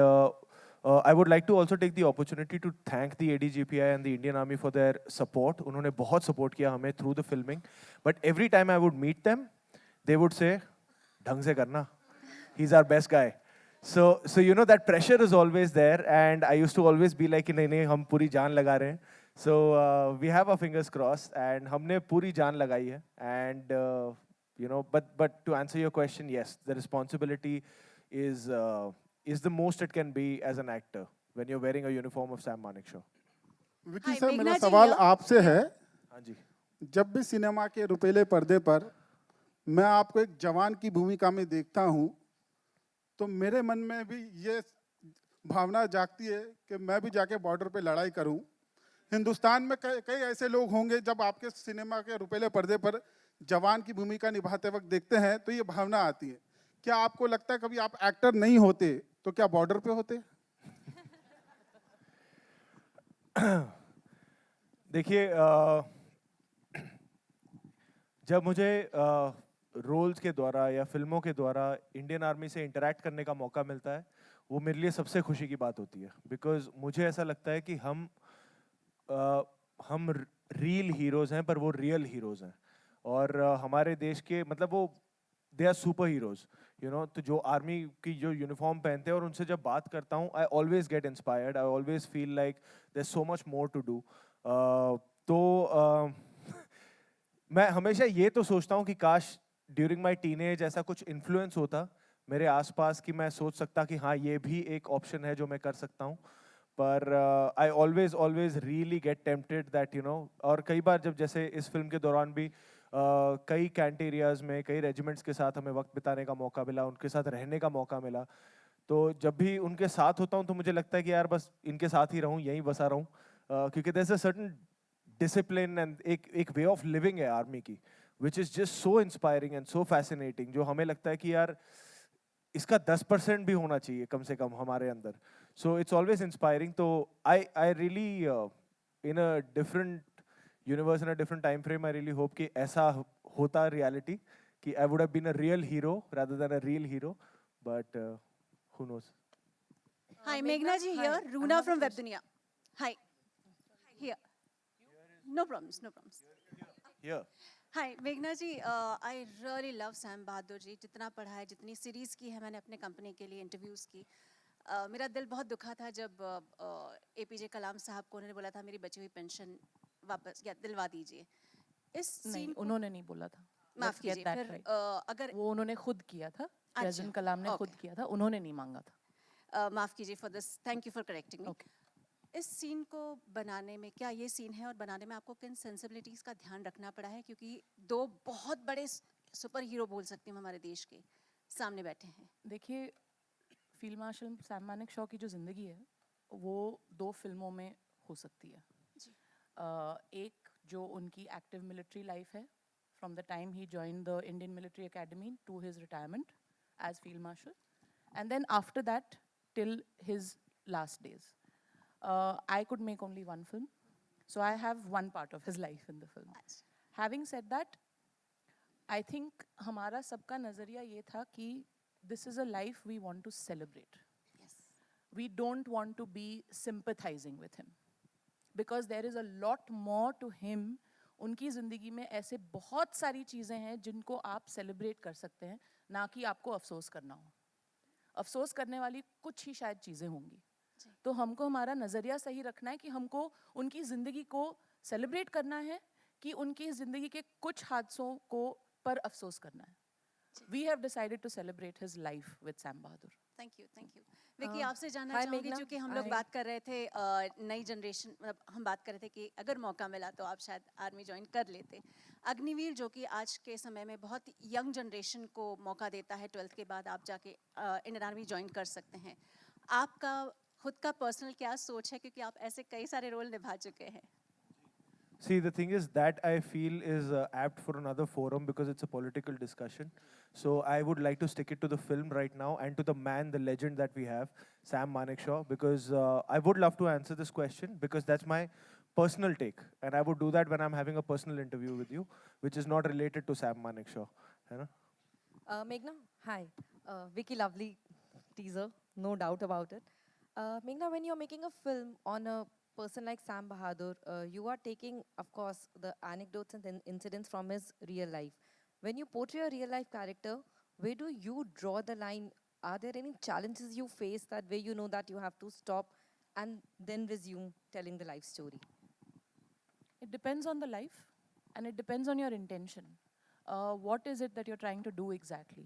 S4: I would like to also take the opportunity to thank the ADGPI and the Indian Army for their support. उन्होंने बहुत support किया हमें through the filming. But every time I would meet them, they would say, ढंग से करना. He's our best guy. So you know that pressure is always there, and I used to always be like, नहीं नहीं हम पूरी जान लगा रहे हैं. So we have our fingers crossed, and हमने पूरी जान लगाई है. And you know, but to answer your question, yes, the responsibility is the most it can be as an actor when you're wearing a uniform of Sam Manekshaw.
S9: Vicky
S5: Hi,
S9: sir,
S5: मेघना
S9: मेरा
S5: जी
S9: सवाल
S5: here.
S9: आपसे है,
S4: हाँ जी.
S9: जब भी cinema के रुपीले पर्दे पर मैं आपको एक जवान की भूमिका में देखता हूं, तो मेरे मन में भी ये भावना जागती है कि मैं भी जाके बॉर्डर पे लड़ाई करूं. हिंदुस्तान में कई ऐसे लोग होंगे जब आपके सिनेमा के रुपीले पर्दे पर जवान की भूमिका निभाते वक्त देखते हैं तो ये भावना आती है. क्या आपको लगता है कभी आप एक्टर नहीं होते तो क्या बॉर्डर पे होते?
S4: देखिए, जब मुझे रोल्स के द्वारा या फिल्मों के द्वारा इंडियन आर्मी से इंटरैक्ट करने का मौका मिलता है, वो मेरे लिए सबसे खुशी की बात होती है. बिकॉज मुझे ऐसा लगता है कि हम रियल हीरोज़ हैं, पर वो रियल हीरोज़ हैं. और हमारे देश के मतलब वो they are superheroes, you know. तो जो आर्मी की जो यूनिफॉर्म पहनते हैं और उनसे जब बात करता हूँ, I always get inspired. I always feel like there is so much more to do. तो मैं हमेशा ये तो सोचता हूँ कि काश ड्यूरिंग माई टीनेज ऐसा कुछ इन्फ्लुएंस होता मेरे आसपास कि मैं सोच सकता कि हाँ ये भी एक ऑप्शन है जो मैं कर सकता हूँ. पर I always really get tempted that you know. और कई बार जब जैसे इस फिल्म के दौरान भी कई कैंट एरियाज़ में कई रेजिमेंट्स के साथ हमें वक्त बिताने का मौका मिला, उनके साथ रहने का मौका मिला. तो जब भी उनके साथ होता हूँ तो मुझे लगता है कि यार बस इनके साथ ही रहूँ, यहीं बसा रहूँ. क्योंकि there is a certain discipline and एक वे ऑफ लिविंग है आर्मी की, which is just so inspiring and so fascinating, जो हमें लगता है कि यार इसका 10% भी होना चाहिए कम से कम हमारे अंदर. So it's always inspiring. तो I really in a different universe, in a different time frame, I really hope कि ऐसा होता रियलिटी, कि I would have been a real hero rather than a real hero. But who knows.
S10: Hi, Meghna ji here, Runa from Web Dunia. Hi. Here. No problems, no problems.
S4: Here.
S10: Hi, Meghna ji, I really love Sam Bahadur ji. जितना पढ़ा है, जितनी series की है मैंने अपने company के लिए, इंटरव्यूज की. मेरा दिल बहुत दुखा था जब APJ कलाम साहब को उन्होंने बोला था मेरी बची हुई पेंशन वापस या दिलवा दीजिए. इस
S3: नहीं,
S10: सीन
S3: उन्होंने नहीं बोला था.
S10: माफ कीजिए. फिर अगर
S3: वो उन्होंने खुद किया था, प्रेसिडेंट कलाम ने खुद किया था, उन्होंने नहीं मांगा था.
S10: माफ कीजिए for this, thank you for correcting me.
S3: Okay.
S10: इस सीन को बनाने में, क्या ये सीन है और बनाने में आपको किन सेंसिबिलिटीज़ का ध्यान रखना पड़ा है? क्योंकि दो बहुत बड़े सुपर हीरो बोल सकती हूँ हमारे देश के सामने बैठे हैं.
S3: देखिए, फील्ड मार्शल सैम मानेकशॉ की जो ज़िंदगी है वो 2 फिल्मों में हो सकती है. एक जो उनकी एक्टिव मिलिट्री लाइफ है, from the time he join the Indian Military Academy to his retirement as field marshal, and then after that till his last days. I could make only one film, so I have one part of his life in the film. Having said that, I think हमारा सबका नज़रिया ये था कि this is a life we want to celebrate.
S10: Yes.
S3: We don't want to be sympathizing with him, because there is a lot more to him. उनकी ज़िंदगी में ऐसे बहुत सारी चीज़ें हैं जिनको आप सेलिब्रेट कर सकते हैं, ना कि आपको अफसोस करना हो. अफसोस करने वाली कुछ ही शायद चीज़ें होंगी. तो हमको हमारा नज़रिया सही रखना है कि हमको उनकी ज़िंदगी को सेलिब्रेट करना है कि उनकी ज़िंदगी के कुछ हादसों को पर अफसोस करना है. we have decided to celebrate his life with Sam Bahadur.
S10: Thank you Vicky आपसे जानना
S11: Hi,
S10: चाहूंगी
S11: Meghna.
S10: क्योंकि हम लोग
S11: Hi.
S10: बात कर रहे थे नई जनरेशन मतलब हम बात कर रहे थे कि अगर मौका मिला तो आप शायद आर्मी ज्वाइन कर लेते अग्निवीर जो कि आज के समय में बहुत यंग जनरेशन को मौका देता है 12th के बाद आप जाके इंडियन आर्मी ज्वाइन कर सकते हैं आपका खुद का पर्सनल क्या सोच है क्योंकि आप ऐसे कई सारे रोल निभा चुके हैं
S4: See, the thing is that I feel is apt for another forum because it's a political discussion. So I would like to stick it to the film right now and to the man, the legend that we have, Sam Manekshaw, because I would love to answer this question because that's my personal take. And I would do that when I'm having a personal interview with you, which is not related to Sam Manekshaw. You know?
S11: Meghna, hi. Vicky, lovely teaser, no doubt about it. Meghna, when you're making a film on a person like Sam Bahadur, you are taking, of course, the anecdotes and incidents from his real life. When you portray a real life character, where do you draw the line? Are there any challenges you face that where you know that you have to stop and then resume telling the life story?
S3: It depends on the life and it depends on your intention. What is it that you're trying to do exactly?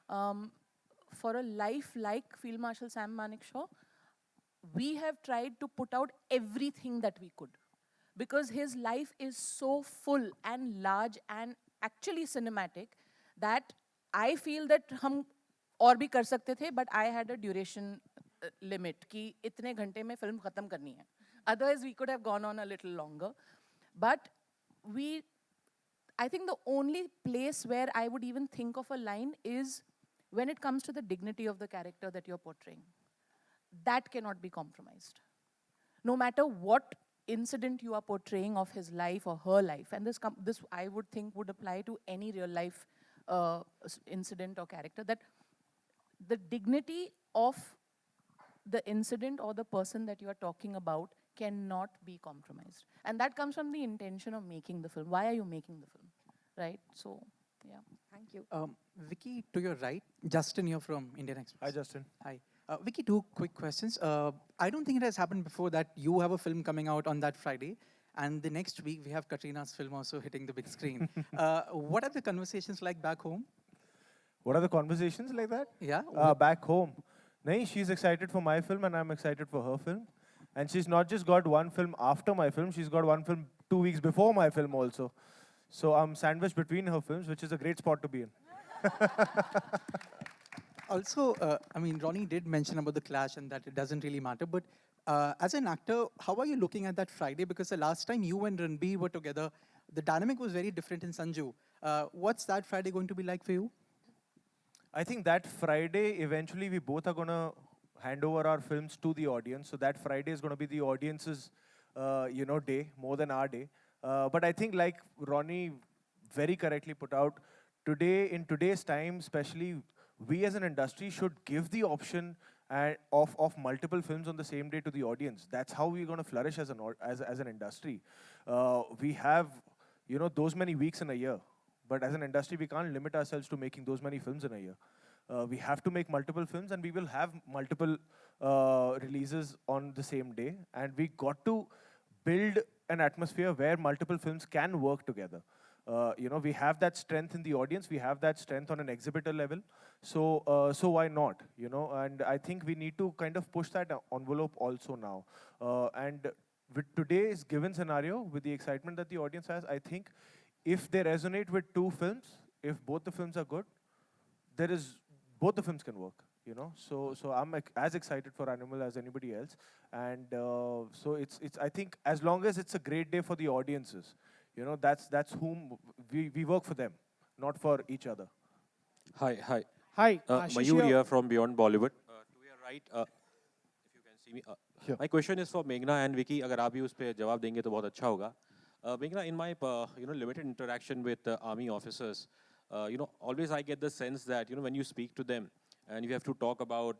S3: For a life like Field Marshal Sam Manekshaw, we have tried to put out everything that we could because his life is so full and large and actually cinematic that I feel that हम और भी कर सकते थे but I had a duration limit कि इतने घंटे में film खत्म करनी है. Otherwise we could have gone on a little longer. But I think the only place where I would even think of a line is when it comes to the dignity of the character that you're portraying. That cannot be compromised. No matter what incident you are portraying of his life or her life, and this I would think would apply to any real life incident or character, that the dignity of the incident or the person that you are talking about cannot be compromised. And that comes from the intention of making the film. Why are you making the film, right? So, yeah.
S11: Thank you.
S12: Vicky, to your right, Justin here from Indian Express.
S4: Hi, Justin.
S12: Hi. Vicky, two quick questions. I don't think it has happened before that you have a film coming out on that Friday, and the next week we have Katrina's film also hitting the big screen. What are the conversations like back home?
S4: What are the conversations like that?
S12: Yeah.
S4: Back home. Nahin, she's excited for my film and I'm excited for her film. And she's not just got one film after my film, she's got one film 2 weeks before my film also. So I'm sandwiched between her films, which is a great spot to be in.
S12: Also, I mean, Ronnie did mention about the clash and that it doesn't really matter, but as an actor, how are you looking at that Friday? Because the last time you and Ranbir were together, the dynamic was very different in Sanju. What's that Friday going to be like for you?
S4: I think that Friday, eventually we both are going to hand over our films to the audience. So that Friday is going to be the audience's, day, more than our day. But I think like Ronnie very correctly put out, in today's time, especially, we as an industry should give the option of multiple films on the same day to the audience. That's how we're going to flourish as an industry. We have, those many weeks in a year. But as an industry, we can't limit ourselves to making those many films in a year. We have to make multiple films, and we will have multiple releases on the same day. And we got to build an atmosphere where multiple films can work together. We have that strength in the audience. We have that strength on an exhibitor level. So why not? And I think we need to kind of push that envelope also now. And with today's given scenario, with the excitement that the audience has, I think if they resonate with two films, if both the films are good, both the films can work. So I'm as excited for Animal as anybody else, and so it's I think as long as it's a great day for the audiences, that's whom we work for them, not for each other.
S13: Hi.
S7: Hi,
S13: Mayur here from Beyond Bollywood. To your right, if you can see me.
S1: Here.
S13: My question is for Meghna and Vicky. अगर आप भी उस पे जवाब देंगे तो बहुत अच्छा होगा. Meghna, in my limited interaction with army officers, always I get the sense that when you speak to them and you have to talk about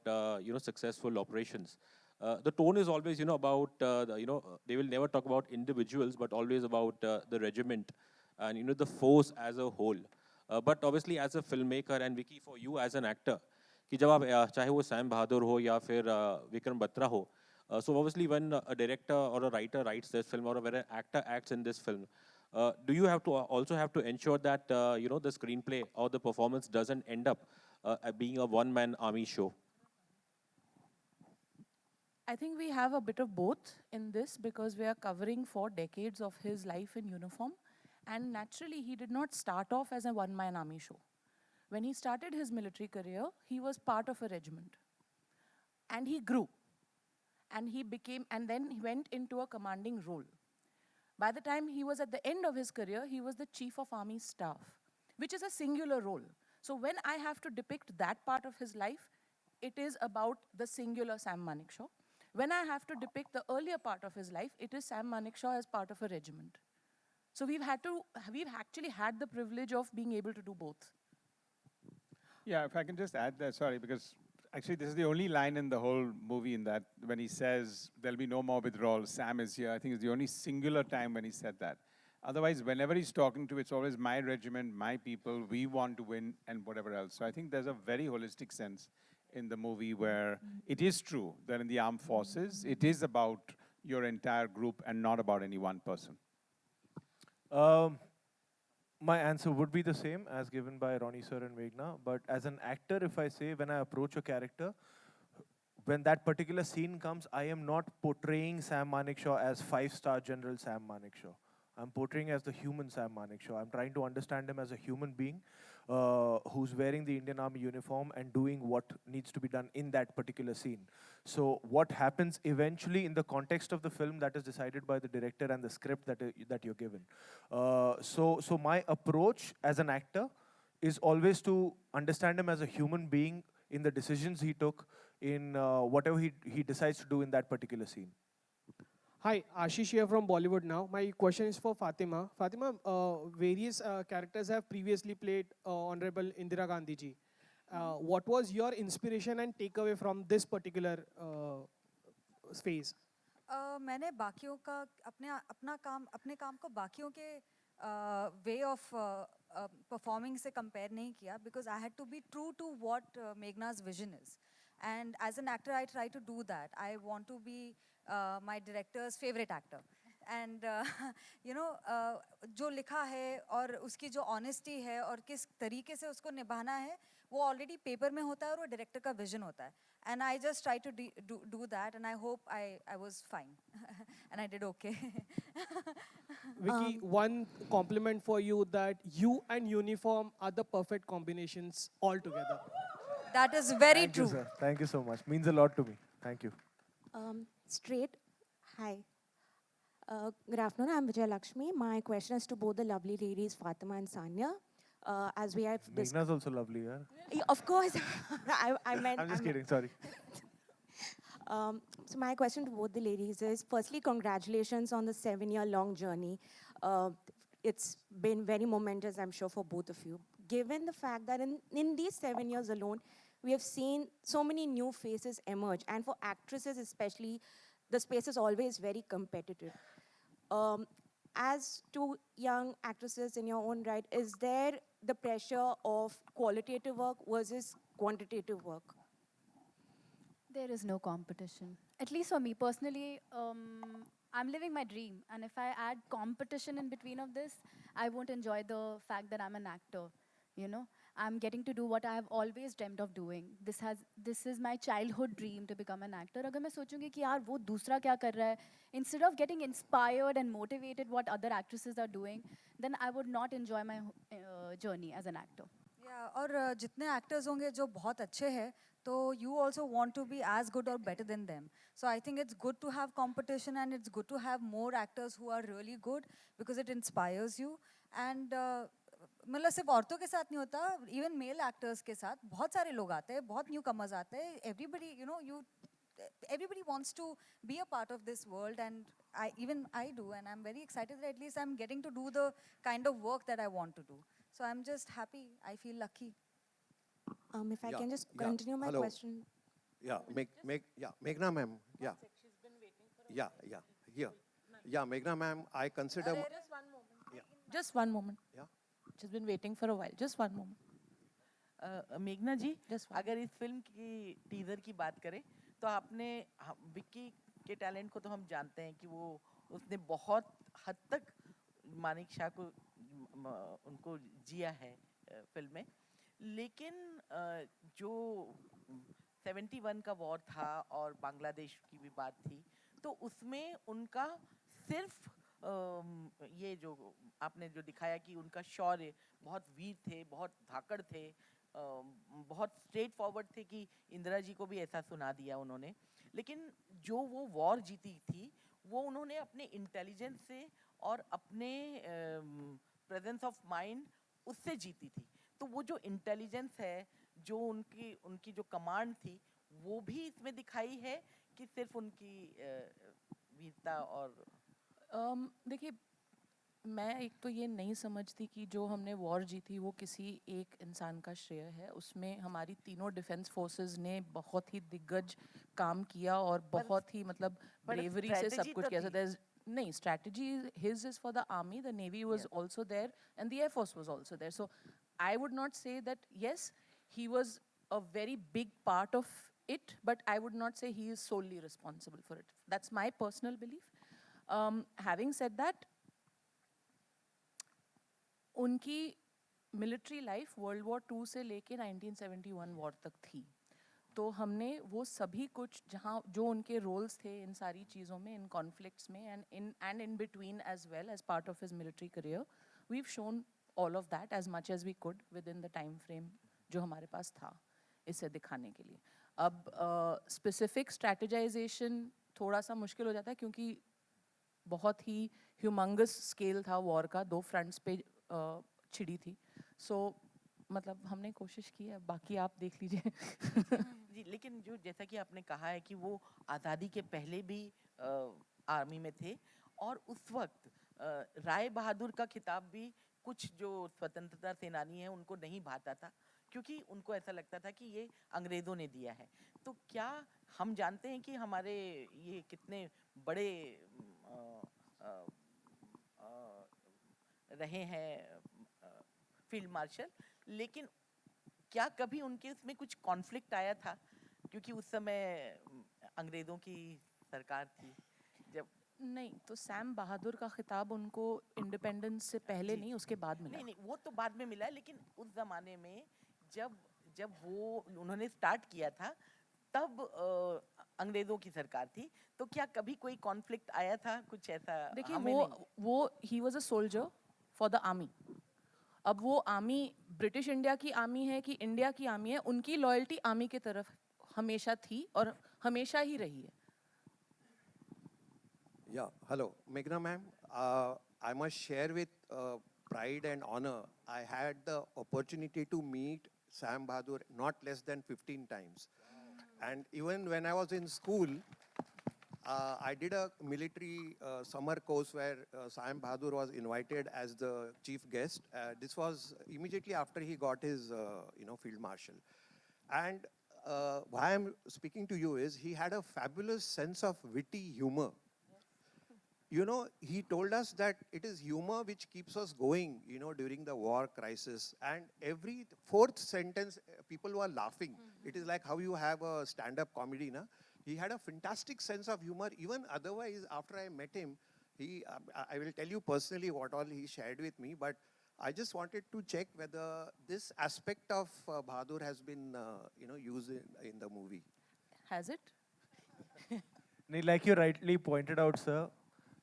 S13: successful operations, the tone is always about they will never talk about individuals but always about the regiment and the force as a whole. But obviously as a filmmaker and Vicky, for you as an actor, कि जब आप चाहे वो Sam बहादुर हो या फिर विक्रम बत्रा हो, so obviously when a director or a writer writes this film or when an actor acts in this film, do you have to also have to ensure that the screenplay or the performance doesn't end up being a one-man army show?
S3: I think we have a bit of both in this because we are covering 4 decades of his life in uniform. And naturally, he did not start off as a one-man army show. When he started his military career, he was part of a regiment. And he grew. And then he went into a commanding role. By the time he was at the end of his career, he was the chief of army staff, which is a singular role. So when I have to depict that part of his life, it is about the singular Sam Manekshaw. When I have to depict the earlier part of his life, it is Sam Manekshaw as part of a regiment. So we've actually had the privilege of being able to do both.
S2: Yeah, if I can just add that, sorry, because actually this is the only line in the whole movie in that when he says there'll be no more withdrawal, Sam is here. I think it's the only singular time when he said that. Otherwise, whenever he's talking to, it's always my regiment, my people, we want to win, and whatever else. So I think there's a very holistic sense in the movie where it is true that in the armed forces, it is about your entire group and not about any one person.
S4: My answer would be the same as given by Ronnie sir and Meghna, but as an actor, if I say when I approach a character, when that particular scene comes, I am not portraying Sam Manekshaw as 5-star General Sam Manekshaw. I'm portraying as the human Sam Manekshaw. I'm trying to understand him as a human being who's wearing the Indian Army uniform and doing what needs to be done in that particular scene. So what happens eventually in the context of the film, that is decided by the director and the script that you're given. So my approach as an actor is always to understand him as a human being in the decisions he took, in whatever he decides to do in that particular scene.
S14: Hi, Ashish here from Bollywood now. My question is for Fatima. Fatima, various characters have previously played Honorable Indira Gandhi ji. What was your inspiration and takeaway from this particular phase?
S6: मैंने बाकियों का अपने काम को बाकियों के way of performing से compare नहीं किया because I had to be true to what Meghna's vision is. And as an actor, I try to do that. I want to be my director's favorite actor. And जो लिखा है और उसकी जो honesty है और किस तरीके से उसको निभाना है, वो ऑलरेडी पेपर में होता है और वो डायरेक्टर का विजन होता है. And I just try to do that, and I hope I was fine. And I did okay.
S14: Vicky, one compliment for you that you and uniform are the perfect combinations altogether.
S6: That is very
S4: Thank
S6: true.
S4: You, sir. Thank you so much. Means a lot to me. Thank you.
S15: Straight. Hi. Good afternoon. I'm Vijay Lakshmi. My question is to both the lovely ladies, Fatima and Sanya. As we have
S4: Meghna's also lovely, yeah?
S15: Of course. I meant...
S4: I'm just kidding, sorry.
S15: So my question to both the ladies is, firstly, congratulations on the 7-year-long journey. It's been very momentous, I'm sure, for both of you. Given the fact that in these 7 years alone, we have seen so many new faces emerge. And for actresses especially, the space is always very competitive. As two young actresses in your own right, is there the pressure of qualitative work versus quantitative work?
S5: There is no competition. At least for me personally, I'm living my dream. And if I add competition in between of this, I won't enjoy the fact that I'm an actor. You know, I'm getting to do what I have always dreamt of doing. This is my childhood dream to become an actor. अगर मैं सोचूंगी कि यार वो दूसरा क्या कर रहा है, instead of getting inspired and motivated what other actresses are doing, then I would not enjoy my journey as an actor.
S6: Yeah, और जितने actors होंगे जो बहुत अच्छे हैं, तो you also want to be as good or better than them. So I think it's good to have competition and it's good to have more actors who are really good because it inspires you. And मतलब सिर्फ औरतों के साथ नहीं होता, even male actors के साथ बहुत सारे लोग आते हैं, बहुत newcomers आते हैं. Everybody wants to be a part of this world, and I do, and I'm very excited that at least I'm getting to do the kind of work that I want to do. So I'm just happy. I feel lucky.
S15: If I can just continue my question.
S16: Yeah, Meghna ma'am. Yeah.
S3: She's been waiting for a while.
S16: Here. Yeah, Meghna ma'am, I consider...
S3: There is one moment. Just one moment.
S16: Yeah.
S3: She's been waiting for a while. Just one moment.
S17: मेघना जी, अगर इस film की teaser की बात करें तो आपने विक्की के टैलेंट को तो हम जानते हैं कि वो उसने बहुत हद तक मानिक शाह को उनको जिया है फिल्म में, लेकिन जो 71 का वॉर था और बांग्लादेश की भी बात थी, तो उसमें उनका सिर्फ ये जो आपने जो दिखाया कि उनका शौर्य, बहुत वीर थे, बहुत धाकड़ थे, बहुत स्ट्रेट फॉरवर्ड थे कि इंदिरा जी को भी ऐसा सुना दिया उन्होंने, लेकिन जो वो वॉर जीती थी वो उन्होंने अपने इंटेलिजेंस से और अपने प्रेजेंस ऑफ माइंड उससे जीती थी। तो वो जो इंटेलिजेंस है, जो उनकी उनकी जो कमांड थी, वो भी इसमें दिखाई है कि सिर्फ उनकी वीरता और
S3: देखिए, मैं एक तो ये नहीं समझती कि जो हमने वॉर जीती वो किसी एक इंसान का श्रेय है। उसमें हमारी तीनों डिफेंस फोर्सेस ने बहुत ही दिग्गज काम किया और बहुत ही मतलब ब्रेवरी से सब कुछ किया। There's नहीं, strategy his is for the army, the navy was also there and the air force was also there. So I would not say that yes, he was a very big part of it, but I would not say he is solely responsible for it. That's my personal belief. Having said that, उनकी military life world war 2 से लेके 1971 war तक थी। तो हमने वो सभी कुछ जहाँ जो उनके रोल्स थे इन सारी चीज़ों में, इन कॉन्फ्लिक्ट्स में and in between as well as part of his military career, we have shown all of that as much as we could within the time frame जो हमारे पास था इसे दिखाने के लिए। अब स्पेसिफिक स्ट्रैटेजाइजेशन थोड़ा सा मुश्किल हो जाता है क्योंकि बहुत ही ह्यूमंगस स्केल था वॉर का, 2 फ्रंट्स पे छिड़ी थी। सो मतलब हमने कोशिश की है, बाकी आप देख लीजिए।
S17: जी, लेकिन जो जैसा कि आपने कहा है कि वो आज़ादी के पहले भी आर्मी में थे और उस वक्त राय बहादुर का खिताब भी कुछ जो स्वतंत्रता सेनानी हैं उनको नहीं भाता था, क्योंकि उनको ऐसा लगता था कि ये अंग्रेज़ों ने दिया है। तो क्या हम जानते हैं कि हमारे ये कितने बड़े रहे हैं फील्ड मार्शल, लेकिन क्या कभी उनके उसमें कुछ कॉन्फ्लिक्ट आया था? क्योंकि उस समय अंग्रेज़ों की सरकार थी जब।
S3: नहीं, तो सैम बहादुर का खिताब उनको इंडिपेंडेंस से पहले नहीं, उसके बाद मिला।
S17: नहीं, वो तो बाद में मिला, लेकिन उस ज़माने में जब वो उन्होंने स्टार्ट किया था तब अंग्रेज़ों की सरकार थी। तो क्या कभी कोई कॉन्फ्लिक्ट आया था कुछ ऐसा?
S3: देखिए, वो he was a soldier for the army. अब वो आर्मी ब्रिटिश इंडिया की आर्मी है कि इंडिया की आर्मी है, उनकी लॉयल्टी आर्मी की तरफ हमेशा थी और हमेशा ही रही है।
S16: Yeah, hello, Meghna ma'am. I must share with pride and honor, I had the opportunity to meet Sam Bahadur not less than 15 times. And even when I was in school, I did a military summer course where Sam Bahadur was invited as the chief guest. This was immediately after he got his, field marshal. And why I'm speaking to you is he had a fabulous sense of witty humor. You know, he told us that it is humor which keeps us going, during the war crisis. And every 4th sentence, people were laughing. It is like how you have a stand-up comedy, na? He had a fantastic sense of humor. Even otherwise, after I met him, I will tell you personally what all he shared with me, but I just wanted to check whether this aspect of Bahadur has been, used in the movie.
S3: Has it?
S4: Like you rightly pointed out, sir,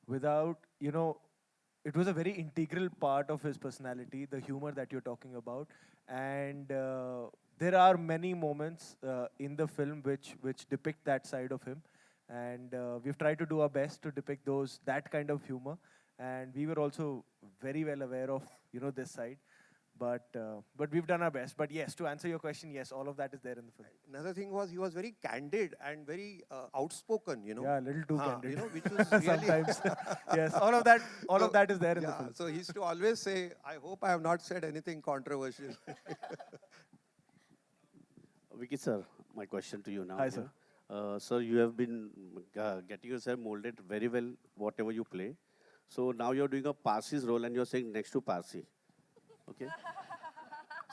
S4: without, it was a very integral part of his personality, the humor that you're talking about. And there are many moments in the film which depict that side of him. And we've tried to do our best to depict that kind of humor. And we were also very well aware of, this side. But we've done our best. But yes, to answer your question, yes, all of that is there in the film.
S16: Another thing was he was very candid and very outspoken,
S4: Yeah, a little too candid.
S16: Which was really
S4: sometimes. Yes, all of that is there in the film.
S16: So he used to always say, I hope I have not said anything controversial.
S18: Vicky sir, my question to you now.
S4: Hi, sir.
S18: Sir, you have been getting yourself molded very well, whatever you play. So now you're doing a Parsi's role and you're saying next to Parsi. Okay.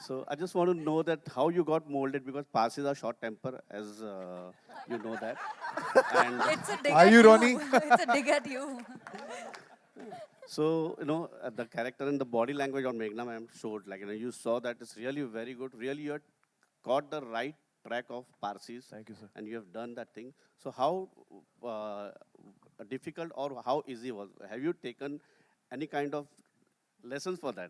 S18: So I just want to know that how you got molded, because Parsis are short temper, as you know that. And
S6: It's a dig
S1: Are
S6: at
S1: you, Ronnie?
S6: It's a dig at you.
S18: So, the character and the body language on Meghna ma'am showed, like, you saw that it's really very good. Really, you had got the right track of Parsis.
S4: Thank you, sir.
S18: And you have done that thing. So how difficult or how easy was? Have you taken any kind of lessons for that?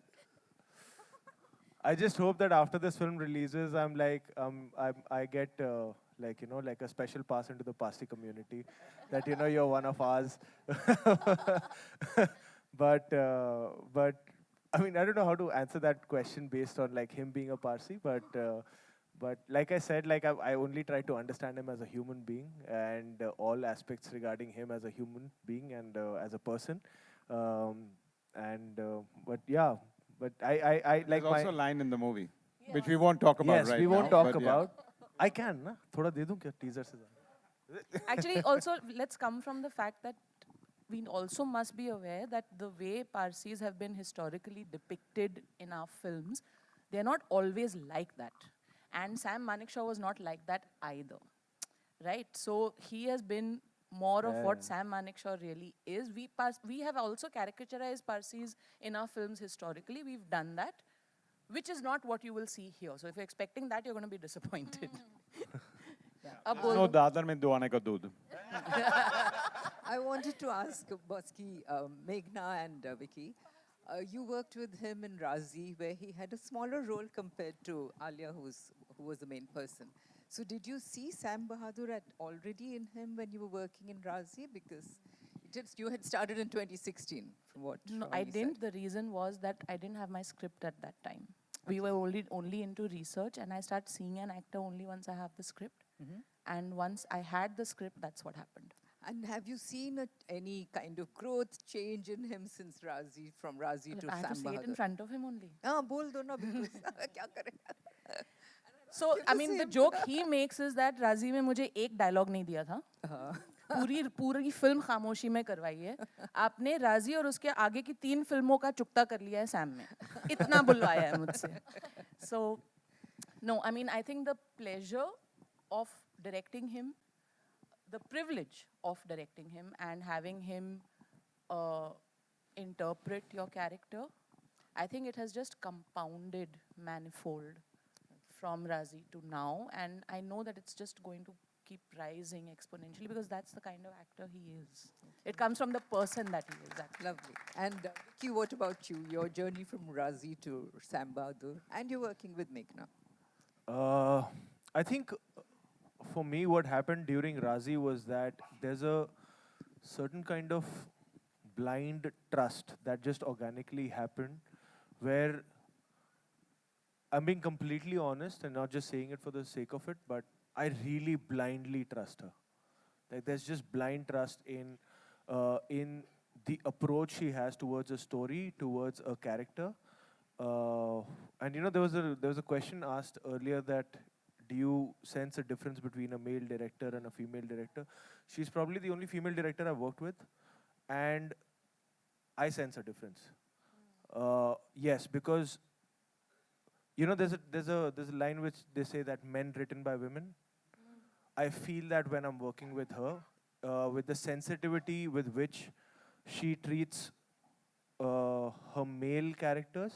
S4: I just hope that after this film releases, I get like a special pass into the Parsi community, that you're one of ours. But I mean, I don't know how to answer that question based on like him being a Parsi, but like I said, like I only try to understand him as a human being, and all aspects regarding him as a human being and as a person. But yeah, but I like
S2: There's
S4: my.
S2: also a line in the movie, which we won't talk about
S4: Yes,
S2: right
S4: we
S2: now.
S4: won't talk
S2: but yeah.
S4: about. I can, na? Thoda de दूं क्या teaser से ज़्यादा?
S3: Actually, also, let's come from the fact that we also must be aware that the way Parsis have been historically depicted in our films, they're not always like that. And Sam Manekshaw was not like that either, right? So he has been more of what
S4: Yeah.
S3: Sam Manekshaw really is. We have also caricaturized Parsis in our films historically. We've done that, which is not what you will see here. So if you're expecting that, you're going to be disappointed. अब बोल
S2: No
S3: दो।
S2: दादर में दो आने का दूध.
S19: I wanted to ask Boski, Meghna and Vicky, you worked with him in Razi, where he had a smaller role compared to Alia, who was the main person. So did you see Sam Bahadur already in him when you were working in Razi? Because you had started in 2016, from what
S3: No,
S19: Ronnie
S3: I
S19: said.
S3: didn't. The reason was that I didn't have my script at that time. We were only into research, and I started seeing an actor only once I have the script.
S19: Mhm.
S3: And once I had the script, that's what happened.
S19: And have you seen any kind of growth change in him since Razi, from Razi to
S3: I have
S19: Sam
S3: to say it in
S19: Bahadur?
S3: front of him only.
S19: हाँ बोल दो ना because क्या करें?
S3: So,
S19: Give
S3: I
S19: the
S3: mean, the
S19: same.
S3: joke he makes is that Razi में मुझे एक dialogue नहीं दिया था. पूरी फिल्म खामोशी में करवाई है. आपने राजी और उसके आगे की 3 फिल्मों का चुकता कर लिया है सैम में. इतना बुलवाया है मुझसे. So, no, I mean, I think the pleasure of directing him, the privilege of directing him and having him interpret your character, I think it has just compounded manifold from Razi to now, and I know that it's just going to keep rising exponentially because that's the kind of actor he is. It comes from the person that he is. Actually.
S19: Lovely. And Vicky, what about you? Your journey from Razi to Sam Bahadur, and you're working with Meghna.
S4: I think for me, what happened during Razi was that there's a certain kind of blind trust that just organically happened, where I'm being completely honest and not just saying it for the sake of it, but I really blindly trust her. Like there's just blind trust in the approach she has towards a story, towards a character. And there was a question asked earlier that do you sense a difference between a male director and a female director? She's probably the only female director I've worked with, and I sense a difference. Yes, because there's a line which they say that men written by women. I feel that when I'm working with her, with the sensitivity with which she treats her male characters,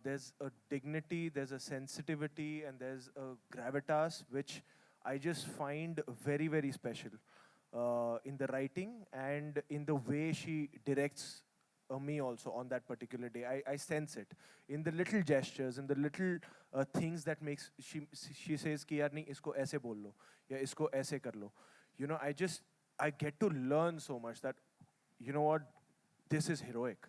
S4: there's a dignity, there's a sensitivity, and there's a gravitas which I just find very, very special in the writing and in the way she directs me also on that particular day. I sense it in the little gestures, in the little things that makes she says कि यार नहीं इसको ऐसे बोल लो या इसको ऐसे कर लो. I get to learn so much that what, this is heroic.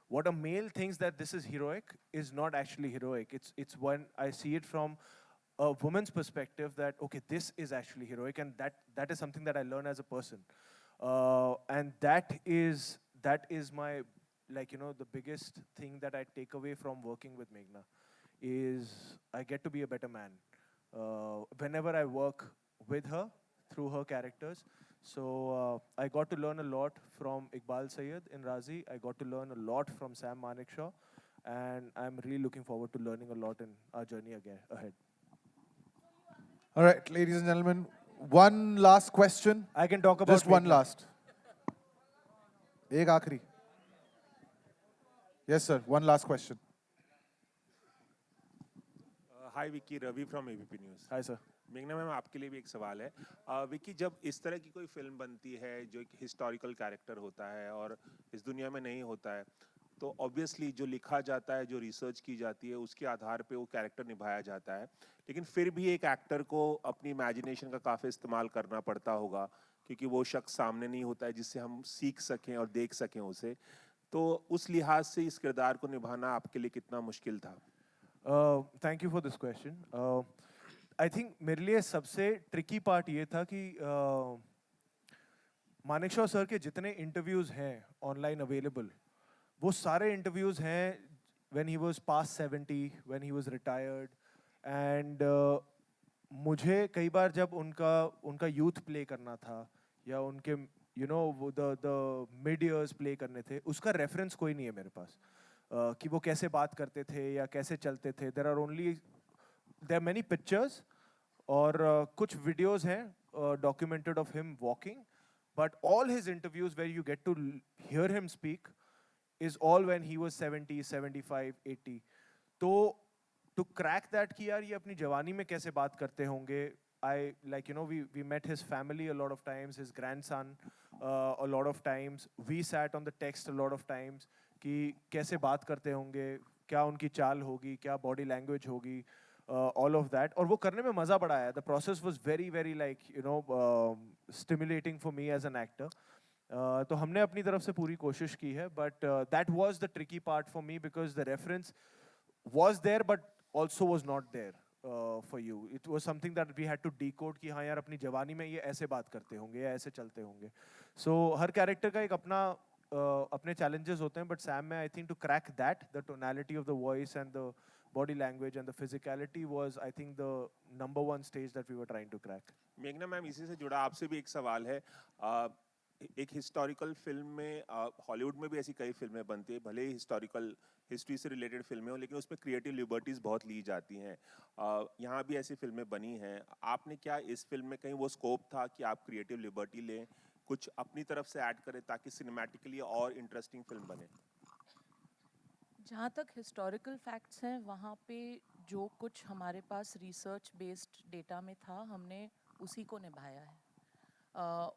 S4: What a male thinks that this is heroic is not actually heroic. It's when I see it from a woman's perspective that okay, this is actually heroic, and that is something that I learn as a person, and that is my the biggest thing that I take away from working with Meghna is I get to be a better man whenever I work with her through her characters. So I got to learn a lot from Iqbal Sayed in Razi. I got to learn a lot from Sam Manekshaw, and I'm really looking forward to learning a lot in our journey ahead.
S1: All right, ladies and gentlemen, one last question.
S4: I can talk about
S1: just one
S4: Meghna.
S1: last. एक आखिरी. Yes, sir. One last question.
S20: Hi Vicky, Ravi from ABP news.
S4: Hi sir.
S20: मेघना ma'am, आपके लिए भी एक सवाल है। विकी, जब इस तरह की कोई फिल्म बनती है जो एक हिस्टोरिकल कैरेक्टर होता है और इस दुनिया में नहीं होता है, तो ऑब्वियसली जो लिखा जाता है, जो रिसर्च की जाती है, उसके आधार पे वो कैरेक्टर निभाया जाता है। लेकिन फिर भी एक एक्टर को अपनी इमेजिनेशन का काफ़ी इस्तेमाल करना पड़ता होगा, क्योंकि वो शख्स सामने नहीं होता है जिससे हम सीख सकें और देख सकें उसे। तो उस लिहाज से इस किरदार को निभाना आपके लिए कितना मुश्किल था?
S4: Thank you for this question. I think मेरे लिए सबसे ट्रिकी पार्ट ये था कि मानेकशॉ सर के जितने इंटरव्यूज़ हैं ऑनलाइन अवेलेबल, वो सारे इंटरव्यूज़ हैं when he was past 70, when he was retired. And मुझे कई बार जब उनका यूथ प्ले करना था या उनके वो द मिड इयर्स प्ले करने थे, उसका रेफरेंस कोई नहीं है मेरे पास कि वो कैसे बात करते थे या कैसे चलते थे। देयर आर मैनी पिक्चर्स और कुछ वीडियोस हैं documented of him walking, but all his interviews where you get to hear him speak is all when he was 70, 75, 80. तो to crack that कि यार ये अपनी जवानी में कैसे बात करते होंगे, we met his family a lot of times, his grandson a lot of times, we sat on the text a lot of times कि कैसे बात करते होंगे, क्या उनकी चाल होगी, क्या body language होगी, all of that. और वो करने में मज़ा बड़ा आया. The process was very very stimulating for me as an actor. तो हमने अपनी तरफ से पूरी कोशिश की है, but that was the tricky part for me because the reference was there but also was not there for you. It was something that we had to decode कि हाँ यार अपनी जवानी में ये ऐसे बात करते होंगे या ऐसे चलते होंगे. So हर character का एक अपने challenges होते हैं, but Sam में I think to crack that, the tonality of the voice and the body language and the physicality was I think the number one stage that we were trying to crack.
S20: मेघना ma'am, इसी से जुड़ा आपसे भी एक सवाल है। एक हिस्टोरिकल फिल्म में, हॉलीवुड में भी ऐसी कई फिल्में बनती है, भले ही हिस्टोरिकल हिस्ट्री से रिलेटेड फिल्में हो, लेकिन उसमें क्रिएटिव लिबर्टीज़ बहुत ली जाती हैं। यहाँ भी ऐसी फिल्में बनी हैं। आपने क्या इस फिल्म में कहीं वो स्कोप था कि आप क्रिएटिव लिबर्टी लें, कुछ अपनी तरफ से ऐड करें ताकि सिनेमैटिकली और इंटरेस्टिंग फिल्म बने?
S3: जहाँ तक हिस्टोरिकल फैक्ट्स हैं, वहाँ पे जो कुछ हमारे पास रिसर्च बेस्ड डेटा में था, हमने उसी को निभाया है।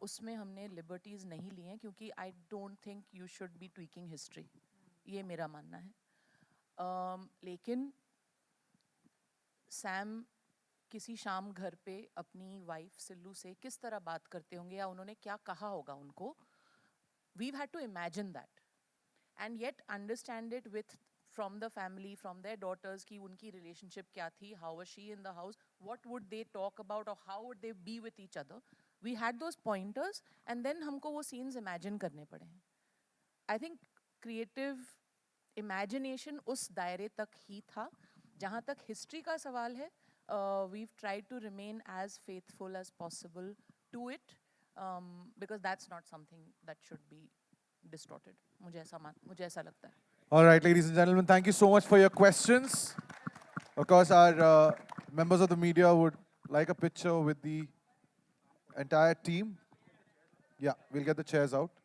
S3: उसमें हमने लिबर्टीज़ नहीं लिए हैं, क्योंकि I don't think you should be tweaking history, ये मेरा मानना है। लेकिन सैम किसी शाम घर पे अपनी वाइफ सिल्लू से किस तरह बात करते होंगे या उन्होंने क्या कहा होगा उनको, we had to imagine that and yet understand it with from the family, from their daughters, की उनकी रिलेशनशिप क्या थी, how was she in the house, what would they talk about और how would they be with each other. We had those pointers and then हमको वो scenes imagine करने पड़े हैं. I think creative imagination उस दायरे तक ही था. जहाँ तक history का सवाल है, we've tried to remain as faithful as possible to it, because that's not something that should be distorted. मुझे ऐसा लगता है.
S1: All right, ladies and gentlemen, thank you so much for your questions. Of course, our members of the media would like a picture with the entire team. Yeah, we'll get the chairs out.